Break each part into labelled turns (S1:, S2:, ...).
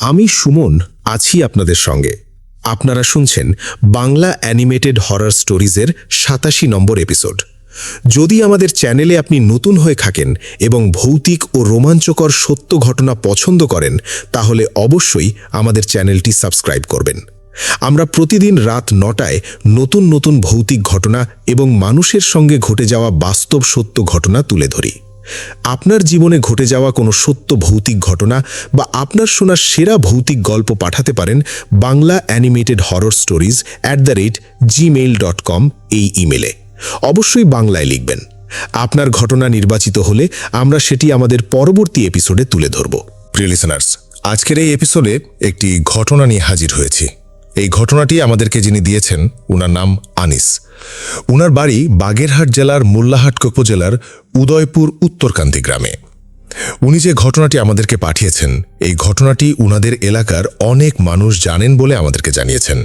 S1: আমি সুমন আছি আপনাদের সঙ্গে। আপনারা শুনছেন বাংলা অ্যানিমেটেড হরর স্টোরিজের ৮৭ নম্বর এপিসোড। যদি আমাদের চ্যানেলে আপনি নতুন হয়ে থাকেন এবং ভৌতিক ও রোমাঞ্চকর সত্য ঘটনা পছন্দ করেন, তাহলে অবশ্যই আমাদের চ্যানেলটি সাবস্ক্রাইব করবেন। আমরা প্রতিদিন রাত ৯টায় নতুন নতুন ভৌতিক ঘটনা এবং মানুষের সঙ্গে ঘটে যাওয়া বাস্তব সত্য ঘটনা তুলে ধরি। আপনার জীবনে ঘটে যাওয়া কোনো সত্য ভৌতিক ঘটনা বা আপনার শোনা সেরা ভৌতিক গল্প পাঠাতে পারেন Bangla animated horror stories @gmail.com এই ইমেলে। অবশ্যই বাংলায় লিখবেন। আপনার ঘটনা নির্বাচিত হলে আমরা সেটি আমাদের পরবর্তী এপিসোডে তুলে ধরব।
S2: প্রিয় লিসেনার্স, আজকের এই এপিসোডে একটি ঘটনা নিয়ে হাজির হয়েছি। এই ঘটনাটি আমাদেরকে যিনি দিয়েছেন, উনার নাম আনিস। উনার বাড়ি বাগেরহাট জেলার মোল্লাহাট উপজেলার উদয়পুর উত্তরকান্তি গ্রামে। উনি যে ঘটনাটি আমাদেরকে পাঠিয়েছেন, এই ঘটনাটি উনাদের এলাকার অনেক মানুষ জানেন বলে আমাদেরকে জানিয়েছেন।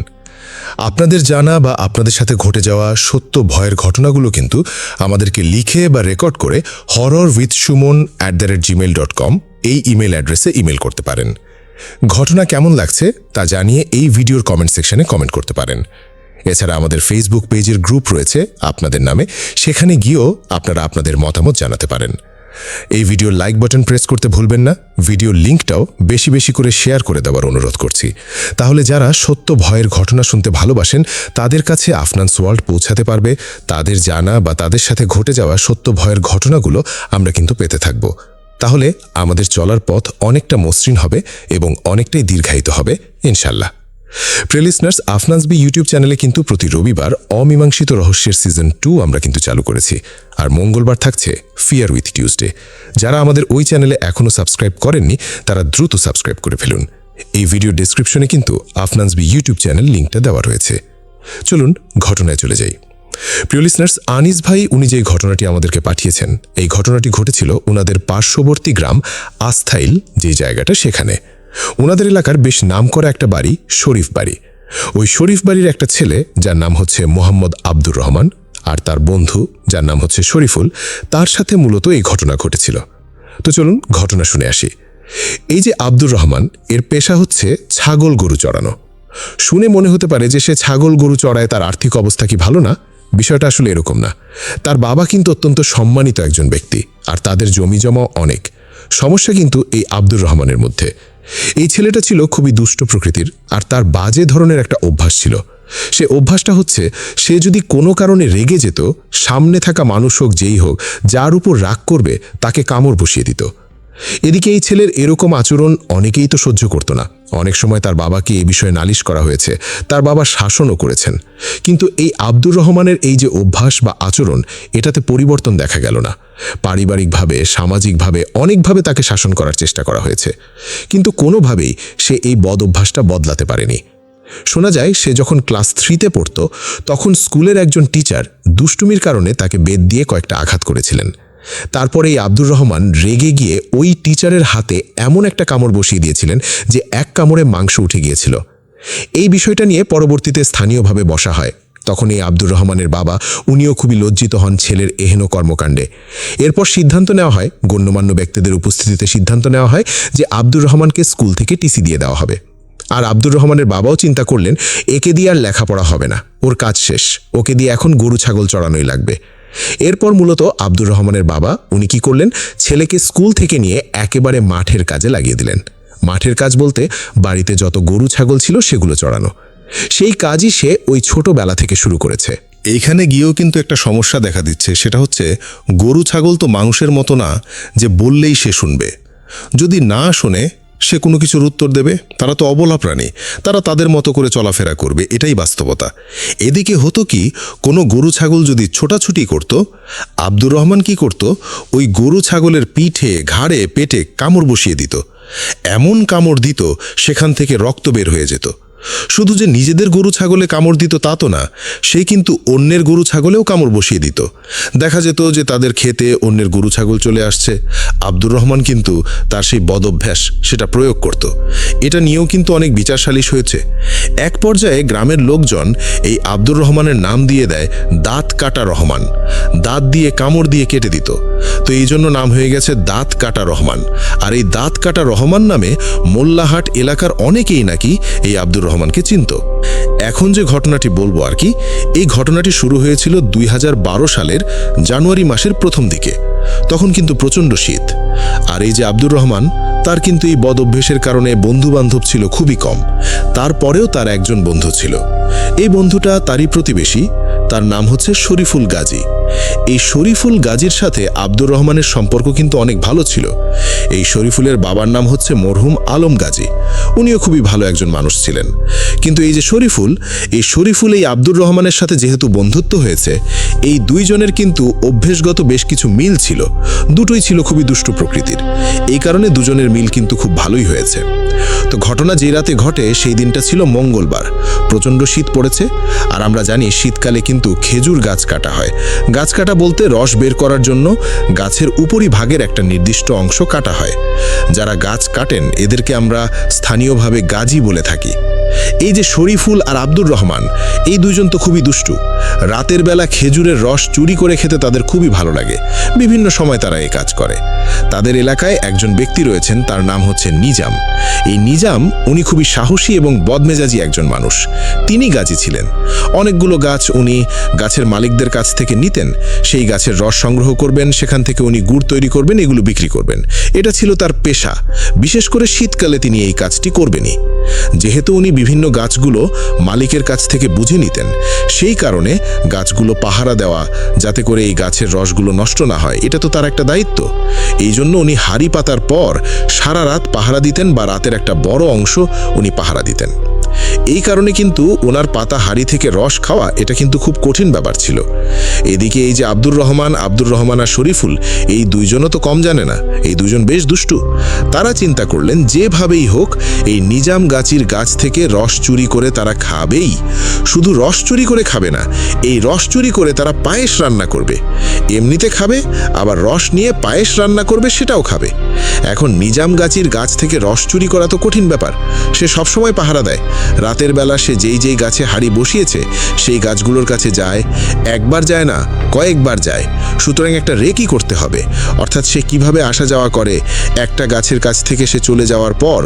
S2: আপনাদের জানা বা আপনাদের সাথে ঘটে যাওয়া সত্য ভয়ের ঘটনাগুলো কিন্তু আমাদেরকে লিখে বা রেকর্ড করে horrorwithsuman@gmail.com এই ইমেল অ্যাড্রেসে ইমেল করতে পারেন। ঘটনা কেমন লাগছে তা জানিয়ে এই ভিডিওর কমেন্ট সেকশনে কমেন্ট করতে পারেন। এছাড়া আমাদের ফেসবুক পেজের গ্রুপ রয়েছে আপনাদের নামে, সেখানে গিয়েও আপনারা আপনাদের মতামত জানাতে পারেন। এই ভিডিওর লাইক বাটন প্রেস করতে ভুলবেন না। ভিডিওর লিঙ্কটাও বেশি বেশি করে শেয়ার করে দেওয়ার অনুরোধ করছি। তাহলে যারা সত্য ভয়ের ঘটনা শুনতে ভালোবাসেন, তাদের কাছে আফনানস ওয়ার্ল্ড পৌঁছাতে পারবে। তাদের জানা বা তাদের সাথে ঘটে যাওয়া সত্য ভয়ের ঘটনাগুলো আমরা কিন্তু পেতে থাকব। তাহলে আমাদের চলার পথ অনেকটা মসৃণ হবে এবং অনেকটাই দীর্ঘায়িত হবে ইনশাল্লাহ। প্রিয় লিসেনার্স, আফনানস বি ইউটিউব চ্যানেলে কিন্তু প্রতি রবিবার অমীমাংসিত রহস্যের সিজন 2 আমরা কিন্তু চালু করেছি। আর মঙ্গলবার থাকছে ফিয়ার উইথ টিউসডে। যারা আমাদের ওই চ্যানেলে এখনও সাবস্ক্রাইব করেননি, তারা দ্রুত সাবস্ক্রাইব করে ফেলুন। এই ভিডিও ডেসক্রিপশনে কিন্তু আফনানস বি ইউটিউব চ্যানেল লিঙ্কটা দেওয়া রয়েছে। চলুন ঘটনায় চলে যাই। প্রিয় লিসেনার্স, আনিস ভাই উনি যে ঘটনাটি আমাদেরকে পাঠিয়েছেন, এই ঘটনাটি ঘটেছিল ওনাদের পার্শ্ববর্তী গ্রাম আস্থাইল, যে জায়গাটা সেখানে। ওনাদের এলাকার বেশ নামকরা একটা বাড়ি, শরীফ বাড়ি। ওই শরীফ বাড়ির একটা ছেলে যার নাম হচ্ছে মোহাম্মদ আব্দুর রহমান, আর তার বন্ধু যার নাম হচ্ছে শরীফুল, তার সাথে মূলত এই ঘটনা ঘটেছিল। তো চলুন ঘটনা শুনে আসি। এই যে আব্দুর রহমান, এর পেশা হচ্ছে ছাগল গরু চড়ানো। শুনে মনে হতে পারে যে সে ছাগল গরু চড়ায়, তার আর্থিক অবস্থা কি ভালো না? বিষয়টা আসলে এরকম না। তার বাবা কিন্তু অত্যন্ত সম্মানিত একজন ব্যক্তি, আর তাদের জমি জমাও অনেক। সমস্যা কিন্তু এই আব্দুর রহমানের মধ্যে। এই ছেলেটা ছিল খুবই দুষ্ট প্রকৃতির, আর তার বাজে ধরনের একটা অভ্যাস ছিল। সে অভ্যাসটা হচ্ছে, সে যদি কোনো কারণে রেগে যেত, সামনে থাকা মানুষ হোক যেই হোক, যার উপর রাগ করবে তাকে কামড় বসিয়ে দিত। এদিকে এই ছেলের এরকম আচরণ অনেকেই তো সহ্য করত না। অনেক সময় তার বাবাকে এই বিষয়ে নালিশ করা হয়েছে, তার বাবা শাসনও করেছেন। কিন্তু এই আব্দুর রহমানের এই যে অভ্যাস বা আচরণ, এটাতে পরিবর্তন দেখা গেল না। পারিবারিকভাবে, সামাজিকভাবে অনেকভাবে তাকে শাসন করার চেষ্টা করা হয়েছে, কিন্তু কোনোভাবেই সে এই বদ অভ্যাসটা বদলাতে পারেনি। শোনা যায় সে যখন ক্লাস 3তে পড়ত, তখন স্কুলের একজন টিচার দুষ্টুমির কারণে তাকে বেত দিয়ে কয়েকটা আঘাত করেছিলেন। তারপরে এই আব্দুর রহমান রেগে গিয়ে ওই টিচারের হাতে এমন একটা কামড় বসিয়ে দিয়েছিলেন যে এক কামড়ে মাংস উঠে গিয়েছিল। এই বিষয়টা নিয়ে পরবর্তীতে স্থানীয়ভাবে বসা হয়। তখন এই আব্দুর রহমানের বাবা, উনিও খুবই লজ্জিত হন ছেলের এহেন কর্মকাণ্ডে। এরপর সিদ্ধান্ত নেওয়া হয়, গণ্যমান্য ব্যক্তিদের উপস্থিতিতে সিদ্ধান্ত নেওয়া হয় যে আব্দুর রহমানকে স্কুল থেকে টিসি দিয়ে দেওয়া হবে। আর আব্দুর রহমানের বাবাও চিন্তা করলেন, একে দিয়ে আর লেখাপড়া হবে না, ওর কাজ শেষ, ওকে দিয়ে এখন গরু ছাগল চড়ানোই লাগবে। এরপর মূলত আব্দুর রহমানের বাবা উনি কি করলেন, ছেলেকে স্কুল থেকে নিয়ে একেবারে মাঠের কাজে লাগিয়ে দিলেন। মাঠের কাজ বলতে বাড়িতে যত গরু ছাগল ছিল সেগুলো চড়ানো। সেই কাজই সে ওই ছোটবেলা থেকে শুরু করেছে।
S1: এইখানে গিয়েও কিন্তু একটা সমস্যা দেখা দিচ্ছে, সেটা হচ্ছে গরু ছাগল তো মানুষের মতো না যে বললেই সে শুনবে। যদি না শোনে, সে কোনো কিছুর উত্তর দেবে? তারা তো অবলা প্রাণী, তারা তাদের মতো করে চলাফেরা করবে, এটাই বাস্তবতা। এদিকে হতো কি, কোনো গরু ছাগল যদি ছোটাছুটি করত, আব্দুর রহমান কি করত, ওই গরু ছাগলের পিঠে, ঘাড়ে, পেটে কামড় বসিয়ে দিত। এমন কামড় দিত সেখান থেকে রক্ত বের হয়ে যেত। শুধু যে নিজেদের গরু ছাগলে কামড় দিত তা তো না, সে কিন্তু অন্যের গরু ছাগলেও কামড় বসিয়ে দিত। দেখা যেত যে তাদের খেতে অন্যের গরু ছাগল চলে আসছে, আব্দুর রহমান কিন্তু তার সেই বদঅভ্যাস সেটা প্রয়োগ করত। এটা নিয়েও কিন্তু অনেক বিচার সালিশ হয়েছে। এক পর্যায়ে গ্রামের লোকজন এই আব্দুর রহমানের নাম দিয়ে দেয় দাঁত কাটা রহমান। দাঁত দিয়ে কামড় দিয়ে কেটে দিত, তো এই জন্য নাম হয়ে গেছে দাঁত কাটা রহমান। আর এই দাঁত কাটা রহমান নামে মোল্লাহাট এলাকার অনেকেই নাকি এই আব্দুর রহমানকে চিনত। এখন যে ঘটনাটি বলবো আর কি, এই ঘটনাটি শুরু হয়েছিল 2012 সালের জানুয়ারি মাসের প্রথম দিকে। তখন কিন্তু প্রচণ্ড শীত। আর এই যে আব্দুর রহমান, তার কিন্তু এই বদ অভ্যেসের কারণে বন্ধু বান্ধব ছিল খুবই কম। তারপরেও তার একজন বন্ধু ছিল। এই বন্ধুটা তারই প্রতিবেশী, তার নাম হচ্ছে শরীফুল গাজী। এই শরীফুল গাজীর সাথে আব্দুর রহমানের সম্পর্ক কিন্তু অনেক ভালো ছিল। এই শরীফুলের বাবার নাম হচ্ছে মরহুম আলম গাজী। উনিও খুবই ভালো একজন মানুষ ছিলেন। কিন্তু এই যে শরীফুল এই আব্দুর রহমানের সাথে যেহেতু বন্ধুত্ব হয়েছে, এই দুইজনের কিন্তু অভ্যেসগত বেশ কিছু মিল ছিল। দুটোই ছিল খুবই দুষ্টু প্রকৃতির। এই কারণে দুজনের মিল কিন্তু খুব ভালোই হয়েছে। তো ঘটনা যে রাতে ঘটে সেই দিনটা ছিল মঙ্গলবার। প্রচণ্ড শীত পড়েছে, আর আমরা জানি শীতকালে কিন্তু খেজুর গাছ কাটা হয়। গাছ কাটা বলতে রস বের করার জন্য গাছের উপরি ভাগের একটা নির্দিষ্ট অংশ কাটা হয়। যারা গাছ কাটেন এদেরকে আমরা স্থানীয়ভাবে গাজী বলে থাকি। এই যে শরীফুল আর আব্দুর রহমান, এই দুইজন তো খুবই দুষ্টু। রাতের বেলা খেজুরের রস চুরি করে খেতে তাদের খুবই ভালো লাগে। বিভিন্ন সময় তারা এই কাজ করে। তাদের এলাকায় একজন ব্যক্তি রয়েছেন, তার নাম হচ্ছে নিজাম। এই নিজাম উনি খুবই সাহসী এবং বদমেজাজি একজন মানুষ। তিনি গাজী ছিলেন। অনেকগুলো গাছ উনি গাছের মালিকদের কাছ থেকে নিতেন। সেই গাছের রস সংগ্রহ করবেন, সেখান থেকে উনি গুড় তৈরি করবেন, এগুলো বিক্রি করবেন। এটা ছিল তার পেশা। বিশেষ করে শীতকালে তিনি এই কাজটি করবেনই। যেহেতু উনি বিভিন্ন গাছগুলো মালিকের কাছ থেকে বুঝে নিতেন, সেই কারণে গাছগুলো পাহারা দেওয়া, যাতে করে এই গাছের রসগুলো নষ্ট না হয়, এটা তো তার একটা দায়িত্ব। এই জন্য উনি হাড়ি পাতার পর সারা রাত পাহারা দিতেন, বা রাতের একটা বড় অংশ উনি পাহারা দিতেন। এই কারণে কিন্তু ওনার পাতা হাড়ি থেকে রস খাওয়া এটা কিন্তু খুব কঠিন ব্যাপার ছিল। এদিকে এই যে আব্দুর রহমান আর শরীফুল, এই দুইজনও তো কম জানে না। এই দুজন বেশ দুষ্টু। তারা চিন্তা করলেন যেভাবেই হোক এই নিজাম গাছির গাছ থেকে রস চুরি করে তারা খাবেই। শুধু রস চুরি করে খাবে না, এই রস চুরি করে তারা পায়েস রান্না করবে। এমনিতে খাবে, আবার রস নিয়ে পায়েস রান্না করবে, সেটাও খাবে। এখন নিজাম গাছির গাছ থেকে রস চুরি করা তো কঠিন ব্যাপার। সে সবসময় পাহারা দেয়। রাতের বেলা সে যেই গাছে হাড়ি বসিয়েছে সেই গাছগুলোর কাছে যায়। একবার যায় না, কয়েকবার যায়। সুতরাং একটা রেকি করতে হবে। অর্থাৎ সে কিভাবে আসা যাওয়া করে, একটা গাছের কাছ থেকে সে চলে যাওয়ার পর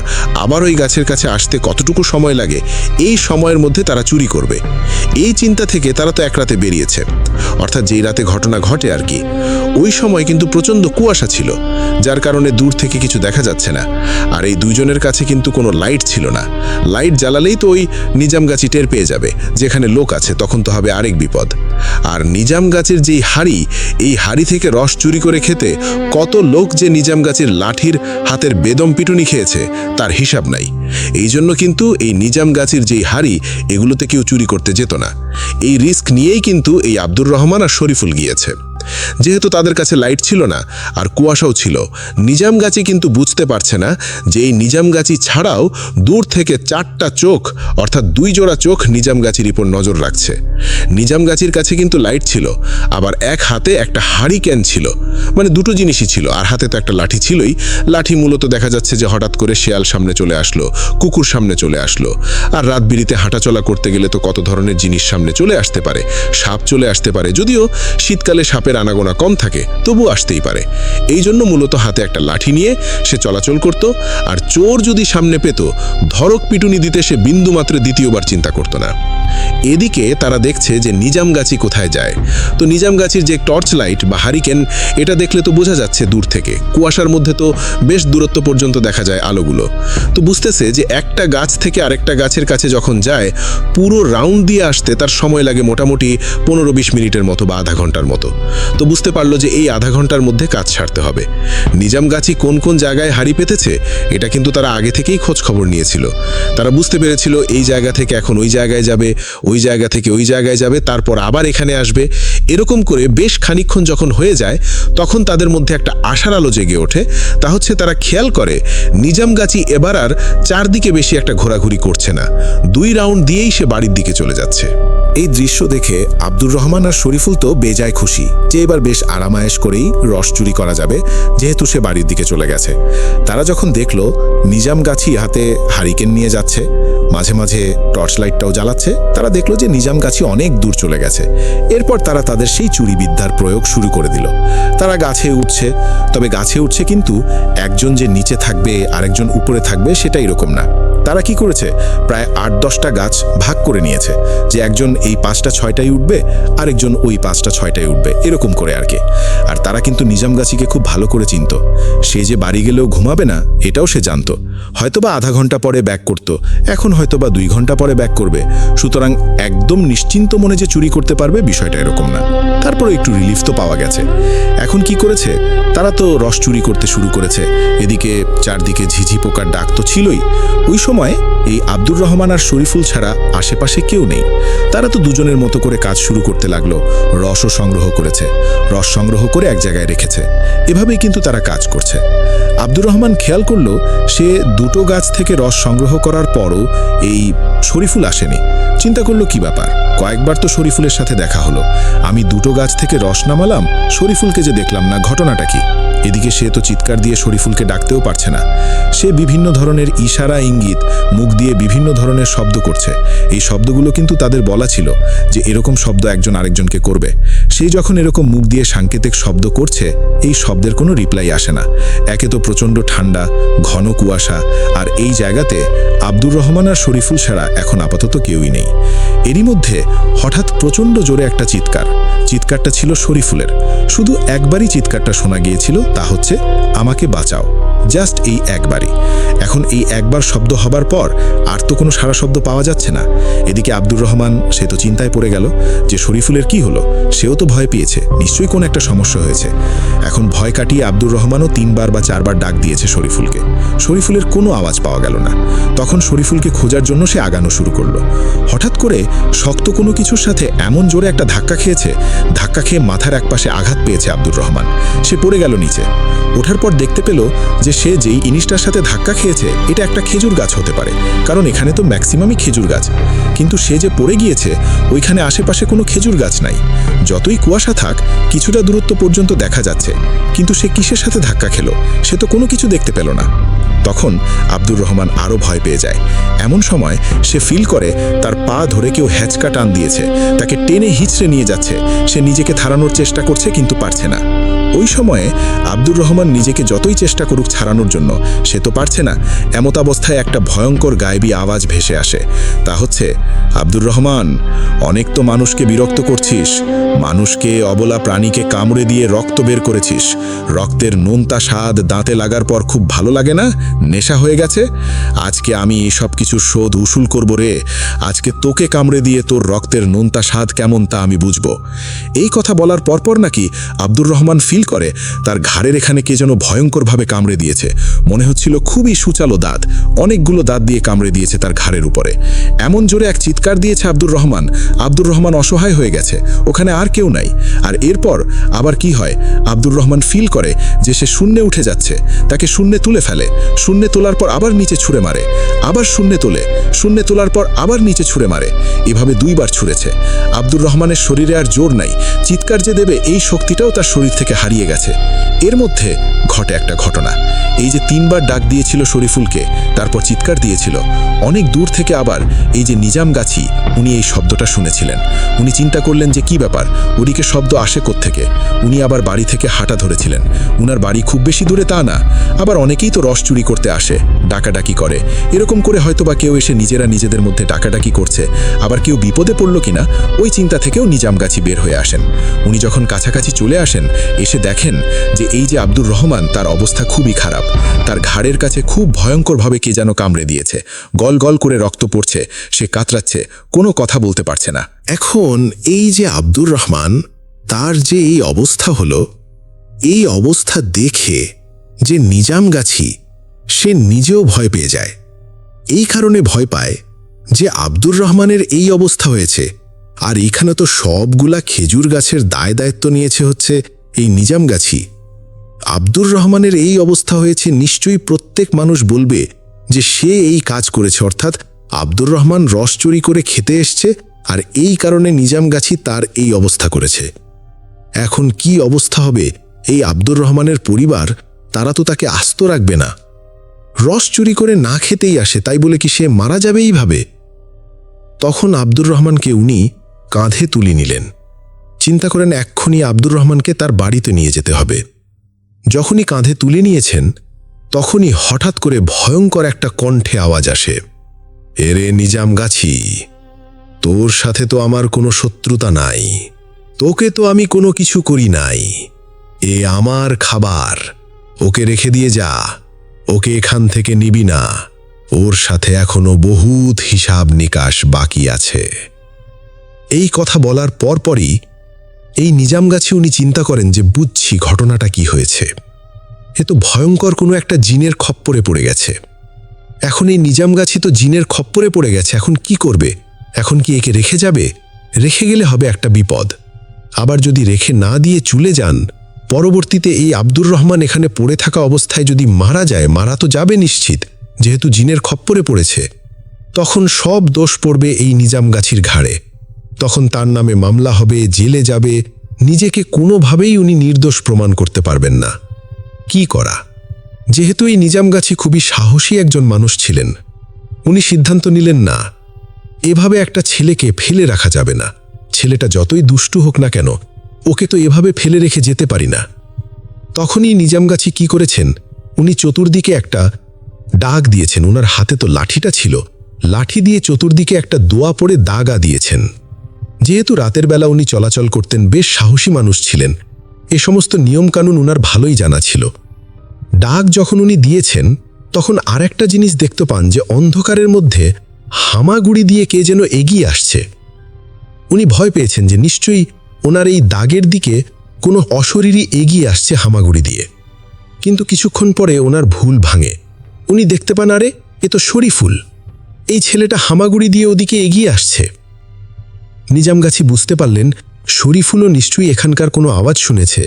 S1: আবার ওই গাছের কাছে আসতে কতটুকু সময় লাগে, এই সময়ের মধ্যে তারা চুরি করবে। এই চিন্তা থেকে তারা তো এক রাতে বেরিয়েছে। অর্থাৎ যেই রাতে ঘটনা ঘটে আর কি, ওই সময় কিন্তু প্রচণ্ড কুয়াশা ছিল, যার কারণে দূর থেকে কিছু দেখা যাচ্ছে না। আর এই দুইজনের কাছে কিন্তু কোনো লাইট ছিল না। লাইট জ্বালালেই তো ওই নিজাম গাছি টের পেয়ে যাবে যেখানে লোক আছে, তখন তো হবে আরেক বিপদ। আর নিজাম গাছের যেই হাড়ি, এই হাড়ি থেকে রস চুরি করে খেতে কত লোক যে নিজাম গাছের লাঠির হাতের বেদম পিটুনি খেয়েছে তার হিসাব নাই। এই জন্য কিন্তু এই নিজাম গাছের যেই হাড়ি, এগুলোতে কেউ চুরি করতে যেত না। এই রিস্ক নিয়েই কিন্তু এই আব্দুর রহমান আর শরীফুল গিয়েছে। যেহেতু তাদের কাছে লাইট ছিল না আর কুয়াশাও ছিল, নিজাম গাছি কিন্তু বুঝতে পারছে না যে এই নিজাম গাছি ছাড়াও দূর থেকে 4টা চোখ, অর্থাৎ 2 জোড়া চোখ নিজাম গাছির উপর নজর রাখছে। নিজাম গাছির কাছে কিন্তু লাইট ছিল, আবার এক হাতে একটা হারিকেন ছিল, মানে দুটো জিনিসই ছিল। আর হাতে তো একটা লাঠি ছিলই। লাঠি মূলত দেখা যাচ্ছে যে হঠাৎ করে শেয়াল সামনে চলে আসলো, কুকুর সামনে চলে আসলো। আর রাত বিরিতে হাঁটাচলা করতে গেলে তো কত ধরনের জিনিস সামনে চলে আসতে পারে। সাপ চলে আসতে পারে, যদিও শীতকালে সাপের আনাগোনা কম থাকে, তবু আসতেই পারে। এই জন্য মূলত হাতে একটা লাঠি নিয়ে সে চলাচল করত। আর চোর যদি সামনে পেত, ধরক পিটুনি দিতে সে বিন্দুমাত্র দ্বিতীয়বার চিন্তা করত না। এদিকে তারা দেখছে যে নিজাম গাছি কোথায় যায়। তো নিজাম গাছির যে টর্চ লাইট বা হারিকেন, এটা দেখলে তো বোঝা যাচ্ছে দূর থেকে। কুয়াশার মধ্যে তো বেশ দূরত্ব পর্যন্ত দেখা যায় আলোগুলো। তো বুঝতেছে যে একটা গাছ থেকে আরেকটা গাছের কাছে যখন যায়, পুরো রাউন্ড দিয়ে আসতে তার সময় লাগে মোটামুটি 15-20 মিনিটের মতো বা আধা ঘন্টার মতো। তো বুঝতে পারলো যে এই আধা ঘন্টার মধ্যে কাজ ছাড়তে হবে। নিজাম গাছি কোন কোন জায়গায় হাড়ি পেতেছে এটা কিন্তু তারা আগে থেকেই খোঁজ খবর নিয়েছিল। তারা বুঝতে পেরেছিল এই জায়গা থেকে এখন ওই জায়গায় যাবে, ওই জায়গা থেকে ওই জায়গায় যাবে, তারপর আবার এখানে আসবে। এরকম করে বেশ খানিকক্ষণ যখন হয়ে যায় তখন তাদের মধ্যে একটা আশার আলো জেগে ওঠে। তা হচ্ছে তারা খেয়াল করে নিজামগাছি এবার আর চারদিকে বেশি একটা ঘোরাঘুরি করছে না, 2 রাউন্ড দিয়েই সে বাড়ির দিকে চলে যাচ্ছে। এই দৃশ্য দেখে আব্দুর রহমান আর শরীফুল তো বেজায় খুশি যে এবার বেশ আরামায়েশ করেই রস চুরি করা যাবে, যেহেতু সে বাড়ির দিকে চলে গেছে। তারা যখন দেখলো নিজামগাছি হাতে হারিকেন নিয়ে যাচ্ছে, মাঝে মাঝে টর্চ লাইটটাও জ্বালাচ্ছে, তারা দেখলো যে নিজামগাছি অনেক দূর চলে গেছে। এরপর তারা তাদের সেই চুরি বিদ্যার প্রয়োগ শুরু করে দিল। তারা গাছে উঠছে, তবে গাছে উঠছে কিন্তু একজন যে নিচে থাকবে আরেকজন উপরে থাকবে সেটা এরকম না। তারা কি করেছে, প্রায় 8-10টা গাছ ভাগ করে নিয়েছে, যে একজন এই 5টা 6টাই উঠবে, আরেকজন ওই 5টা 6টাই উঠবে, এরকম করে আর কি। আর তারা কিন্তু নিজামগাছিকে খুব ভালো করে চিনত। সে যে বাড়ি গেলেও ঘুমাবে না এটাও সে জানত। হয়তোবা আধা ঘন্টা পরে ব্যাক করত, এখন হয়তোবা 2 ঘন্টা পরে ব্যাক করবে। সুতরাং একদম নিশ্চিন্ত মনে যে চুরি করতে পারবে বিষয়টা এরকম না। তারপরে একটু রিলিফ তো পাওয়া গেছে। এখন কি করেছে, তারা তো রস চুরি করতে শুরু করেছে। এদিকে চারদিকে ঝিঝি পোকার ডাক তো ছিলই। ওই সময় এই আব্দুর রহমান আর শরীফুল ছাড়া আশেপাশে কেউ নেই। তারা তো দুজনের মতো করে কাজ শুরু করতে লাগলো। রসও সংগ্রহ করেছে, রস সংগ্রহ করে এক জায়গায় রেখেছে। এভাবেই কিন্তু তারা কাজ করছে। আব্দুর রহমান খেয়াল করলো সে 2টো গাছ থেকে রস সংগ্রহ করার পরও এই শরীফুল আসেনি। চিন্তা করলো কি ব্যাপার, কয়েকবার তো শরীফুলের সাথে দেখা হলো, আমি 2টো গাছ থেকে রস নামালাম, শরীফুলকে যে দেখলাম না, ঘটনাটা কি? এদিকে সে তো চিৎকার দিয়ে শরীফুলকে ডাকতেও পারছে না। সে বিভিন্ন ধরনের ইশারা ইঙ্গিত, মুখ দিয়ে বিভিন্ন ধরনের শব্দ করছে। এই শব্দগুলো কিন্তু তাদের বলা ছিল যে এরকম শব্দ একজন আরেকজনকে করবে। সেই যখন এরকম মুখ দিয়ে সাংকেতিক শব্দ করছে, এই শব্দের কোনো রিপ্লাই আসে না। একে তো প্রচণ্ড ঠান্ডা, ঘন কুয়াশা, আর এই জায়গাতে আব্দুর রহমান আর শরীফুল ছাড়া এখন আপাতত কেউই নেই। এরই মধ্যে হঠাৎ প্রচণ্ড জোরে একটা চিৎকার। চিৎকারটা ছিল শরীফুলের। শুধু একবারই চিৎকারটা শোনা গিয়েছিল, তা হচ্ছে আমাকে বাঁচাও, জাস্ট এই একবারই। এখন এই একবার শব্দ হবার পর আর তো কোনো সারা শব্দ পাওয়া যাচ্ছে না। এদিকে আব্দুর রহমান সে তো চিন্তায় পড়ে গেল যে শরীফুলের কি হলো। সেও তো ভয় পেয়েছে, নিশ্চয়ই কোনো একটা সমস্যা হয়েছে। এখন ভয় কাটিয়ে আব্দুর রহমানও 3বার বা 4বার ডাক দিয়েছে শরীফুলকে। শরীফুলের কোনো আওয়াজ পাওয়া গেল না। তখন শরীফুলকে খোঁজার জন্য সে আগানো শুরু করলো। হঠাৎ করে শক্ত কোনো কিছুর সাথে এমন জোরে একটা ধাক্কা খেয়েছে, ধাক্কা খেয়ে মাথার একপাশে আঘাত পেয়েছে আব্দুর রহমান। সে পড়ে গেল নিচে। ওঠার পর দেখতে পেল যে সে যেই জিনিসটার সাথে ধাক্কা খেয়েছে এটা একটা খেজুর গাছ হতে পারে, কারণ এখানে তো ম্যাক্সিমামই খেজুর গাছ। কিন্তু সে যে পড়ে গিয়েছে ওইখানে আশেপাশে কোনো খেজুর গাছ নাই। যতই কুয়াশা থাক কিছুটা দূরত্ব পর্যন্ত দেখা যাচ্ছে, কিন্তু সে কিসের সাথে ধাক্কা খেলো সে তো কোনো কিছু দেখতে পেল না। তখন আব্দুর রহমান আরও ভয় পেয়ে যায়। এমন সময় সে ফিল করে তার পা ধরে কেউ হ্যাচকা টান দিয়েছে, তাকে টেনে হিঁচড়ে নিয়ে যাচ্ছে। সে নিজেকে থারানোর চেষ্টা করছে কিন্তু পারছে না। ওই সময়ে আব্দুর রহমান নিজেকে যতই চেষ্টা করুক ছাড়ানোর জন্য সে তো পারছে না। এমত অবস্থায় একটা ভয়ঙ্কর গায়েবী আওয়াজ ভেসে আসে, তা হচ্ছে আব্দুর রহমান, অনেক তো মানুষকে বিরক্ত করছিস, মানুষকে, অবলা প্রাণীকে কামড়ে দিয়ে রক্ত বের করেছিস। রক্তের নোনতা স্বাদ দাঁতে লাগার পর খুব ভালো লাগে না, নেশা হয়ে গেছে। আজকে আমি এসব কিছুর শোধ উসুল করব রে। আজকে তোকে কামড়ে দিয়ে তোর রক্তের নোনতা স্বাদ কেমন তা আমি বুঝবো। এই কথা বলার পরপর নাকি আব্দুর রহমান ফিল করে তার ঘাড়ের এখানে কে যেন ভয়ঙ্করভাবে কামড়ে দিয়েছে। মনে হচ্ছিল খুবই সুচালো দাঁত, অনেকগুলো দাঁত দিয়ে কামড়ে দিয়েছে তার ঘাড়ের উপরে। এমন জোরে এক চিৎকার দিয়েছে আব্দুর রহমান। আব্দুর রহমান অসহায় হয়ে গেছে, ওখানে আর কেউ নাই। আর এরপর আবার কি হয়, আব্দুর রহমান ফিল করে যে সে শূন্যে উঠে যাচ্ছে। তাকে শূন্যে তুলে ফেলে, শূন্যে তোলার পর আবার নিচে ছুঁড়ে মারে, আবার শূন্যে তোলে, শূন্যে তোলার পর আবার নিচে ছুঁড়ে মারে। এভাবে 2বার ছুঁড়েছে। আব্দুর রহমানের শরীরে আর জোর নাই, চিৎকার যে দেবে এই শক্তিটাও তার শরীর থেকে হারিয়ে গেছে। এর মধ্যে ঘটে একটা ঘটনা। এই যে 3বার ডাক দিয়েছিল শরীফুলকে, তারপর চিৎকার দিয়েছিল, অনেক দূর থেকে আবার এই যে নিজামগাছি উনি এই শব্দটা শুনেছিলেন। উনি চিন্তা করলেন যে কি ব্যাপার, ওদিকে শব্দ আসে কোত্থেকে। উনি আবার বাড়ি থেকে হাঁটা ধরেছিলেন। উনার বাড়ি খুব বেশি দূরে তা না, আবার অনেকেই তো রস চুরি করতে আসে, ডাকাডাকি করে। এরকম করে হয়তো বা কেউ এসে নিজেরা নিজেদের মধ্যে ডাকাডাকি করছে, আবার কেউ বিপদে পড়ল কিনা ওই চিন্তা থেকেও নিজামগাছি বের হয়ে আসেন। উনি যখন কাছাকাছি চলে আসেন, এসে দেখেন যে এই যে আব্দুর রহমান তার অবস্থা খুবই খারাপ। তার ঘাড়ের কাছে খুব ভয়ঙ্করভাবে কে যেন কামড়ে দিয়েছে, গল গল করে রক্ত পড়ছে, সে কাতরাচ্ছে, কোনো কথা বলতে পারছে না। এখন এই যে আব্দুর রহমান তার যে এই অবস্থা হলো, এই অবস্থা দেখে যে নিজামগাছি সে নিজেও ভয় পেয়ে যায়। এই কারণে ভয় পায় যে আব্দুর রহমানের এই অবস্থা হয়েছে, আর এখানে তো সবগুলা খেজুর গাছের দায়িত্ব নিয়েছে হচ্ছে এই নিজামগাছি। আব্দুর রহমানের এই অবস্থা হয়েছে, নিশ্চয়ই প্রত্যেক মানুষ বলবে যে সে এই কাজ করেছে, অর্থাৎ আব্দুর রহমান রস চুরি করে খেতে এসছে, আর এই কারণে নিজামগাছি তার এই অবস্থা করেছে। এখন কি অবস্থা হবে এই আব্দুর রহমানের পরিবার? তারা তো তাকে আস্ত রাখবে না। রস চুরি করে না খেতেই আসে, তাই বলে কি সে মারা যাবে এইভাবে? তখন আব্দুর রহমানকে উনি কাঁধে তুলে নিলেন। চিন্তা করেন এক্ষুনি আব্দুর রহমানকে তার বাড়িতে নিয়ে যেতে হবে। যখনই কাঁধে তুলে নিয়েছেন, তখনই হঠাৎ করে ভয়ঙ্কর একটা কণ্ঠে আওয়াজ আসে, এরে নিজামগাছি, তোর সাথে তো আমার কোনো শত্রুতা নাই, তোকে তো আমি কোনো কিছু করি নাই, এ আমার খাবার, ওকে রেখে দিয়ে যা, ওকে এখান থেকে নিবি না, ওর সাথে এখনো বহুত হিসাব নিকাশ বাকি আছে। এই কথা বলার পরপরই এই নিজামগাছি উনি চিন্তা করেন যে বুঝছি ঘটনাটা কি হয়েছে। এ তো ভয়ঙ্কর কোনো একটা জিনের খপ্পরে পড়ে গেছে। এখন এই নিজামগাছি তো জিনের খপ্পরে পড়ে গেছে, এখন কি করবে? এখন কি একে রেখে যাবে? রেখে গেলে হবে একটা বিপদ। আবার যদি রেখে না দিয়ে চলে যান, পরবর্তীতে এই আব্দুর রহমান এখানে পড়ে থাকা অবস্থায় যদি মারা যায়, মারা তো যাবে নিশ্চিত, যেহেতু জিনের খপ্পরে পড়েছে, তখন সব দোষ পড়বে এই নিজামগাছির ঘাড়ে। তখন তার নামে মামলা হবে, জেলে যাবে, নিজেকে কোনোভাবেই উনি নির্দোষ প্রমাণ করতে পারবেন না। কি করা? যেহেতু এই নিজামগাছি খুবই সাহসী একজন মানুষ ছিলেন, উনি সিদ্ধান্ত নিলেন না, এভাবে একটা ছেলেকে ফেলে রাখা যাবে না। ছেলেটা যতই দুষ্টু হোক না কেন, ওকে তো এভাবে ফেলে রেখে যেতে পারি না। তখনই নিজামগাছি কি করেছেন, উনি চতুর্দিকে একটা দাগ দিয়েছেন। ওনার হাতে তো লাঠিটা ছিল, লাঠি দিয়ে চতুর্দিকে একটা দোয়া পড়ে দাগা দিয়েছেন। যেহেতু রাতের বেলা উনি চলাচল করতেন, বেশ সাহসী মানুষ ছিলেন, এ সমস্ত নিয়মকানুন উনার ভালোই জানা ছিল। ডাক যখন উনি দিয়েছেন, তখন আর একটা জিনিস দেখতে পান যে অন্ধকারের মধ্যে হামাগুড়ি দিয়ে কে যেন এগিয়ে আসছে। উনি ভয় পেয়েছেন যে নিশ্চয়ই ওনার এই দাগের দিকে কোনো অশরীরী এগিয়ে আসছে হামাগুড়ি দিয়ে। কিন্তু কিছুক্ষণ পরে ওনার ভুল ভাঙে। উনি দেখতে পান, আরে এ তো শরীফুল, এই ছেলেটা হামাগুড়ি দিয়ে ওদিকে এগিয়ে আসছে। নিজামগাছি বুঝতে পারলেন শরীফুলও নিশ্চয়ই এখানকার কোনো আওয়াজ শুনেছে।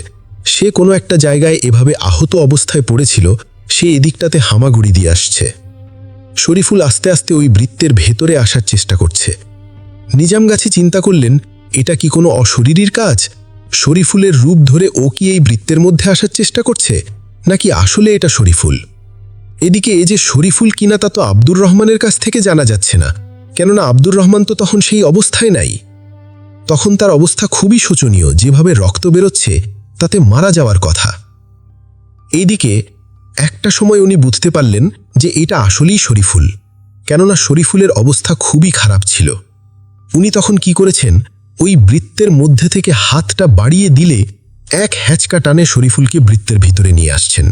S1: সে কোনো একটা জায়গায় এভাবে আহত অবস্থায় পড়েছিল, সে এদিকটাতে হামাগুড়ি দিয়ে আসছে। শরীফুল আস্তে আস্তে ওই বৃত্তের ভেতরে আসার চেষ্টা করছে। নিজামগাছি চিন্তা করলেন, এটা কি কোনো অশরীরীর কাজ? শরীফুলের রূপ ধরে ও কি এই বৃত্তের মধ্যে আসার চেষ্টা করছে, নাকি আসলে এটা শরীফুল? এদিকে এ যে শরীফুল কিনা তা তো আব্দুর রহমানের কাছ থেকে জানা যাচ্ছে না, কেননা আব্দুর রহমান তো তখন সেই অবস্থায় নাই। তখন তার অবস্থা খুবই শোচনীয়, যেভাবে রক্ত বেরোচ্ছে তাতে মারা যাওয়ার কথা। এইদিকে একটা সময় উনি বুঝতে পারলেন যে এটা আসলেই শরীফুল, কেননা শরীফুলের অবস্থা খুবই খারাপ ছিল। উনি তখন কি করেছেন, ওই বৃত্তের মধ্যে থেকে হাতটা বাড়িয়ে দিলে এক হ্যাচকা টানে শরীফুলকে বৃত্তের ভিতরে নিয়ে আসছেন।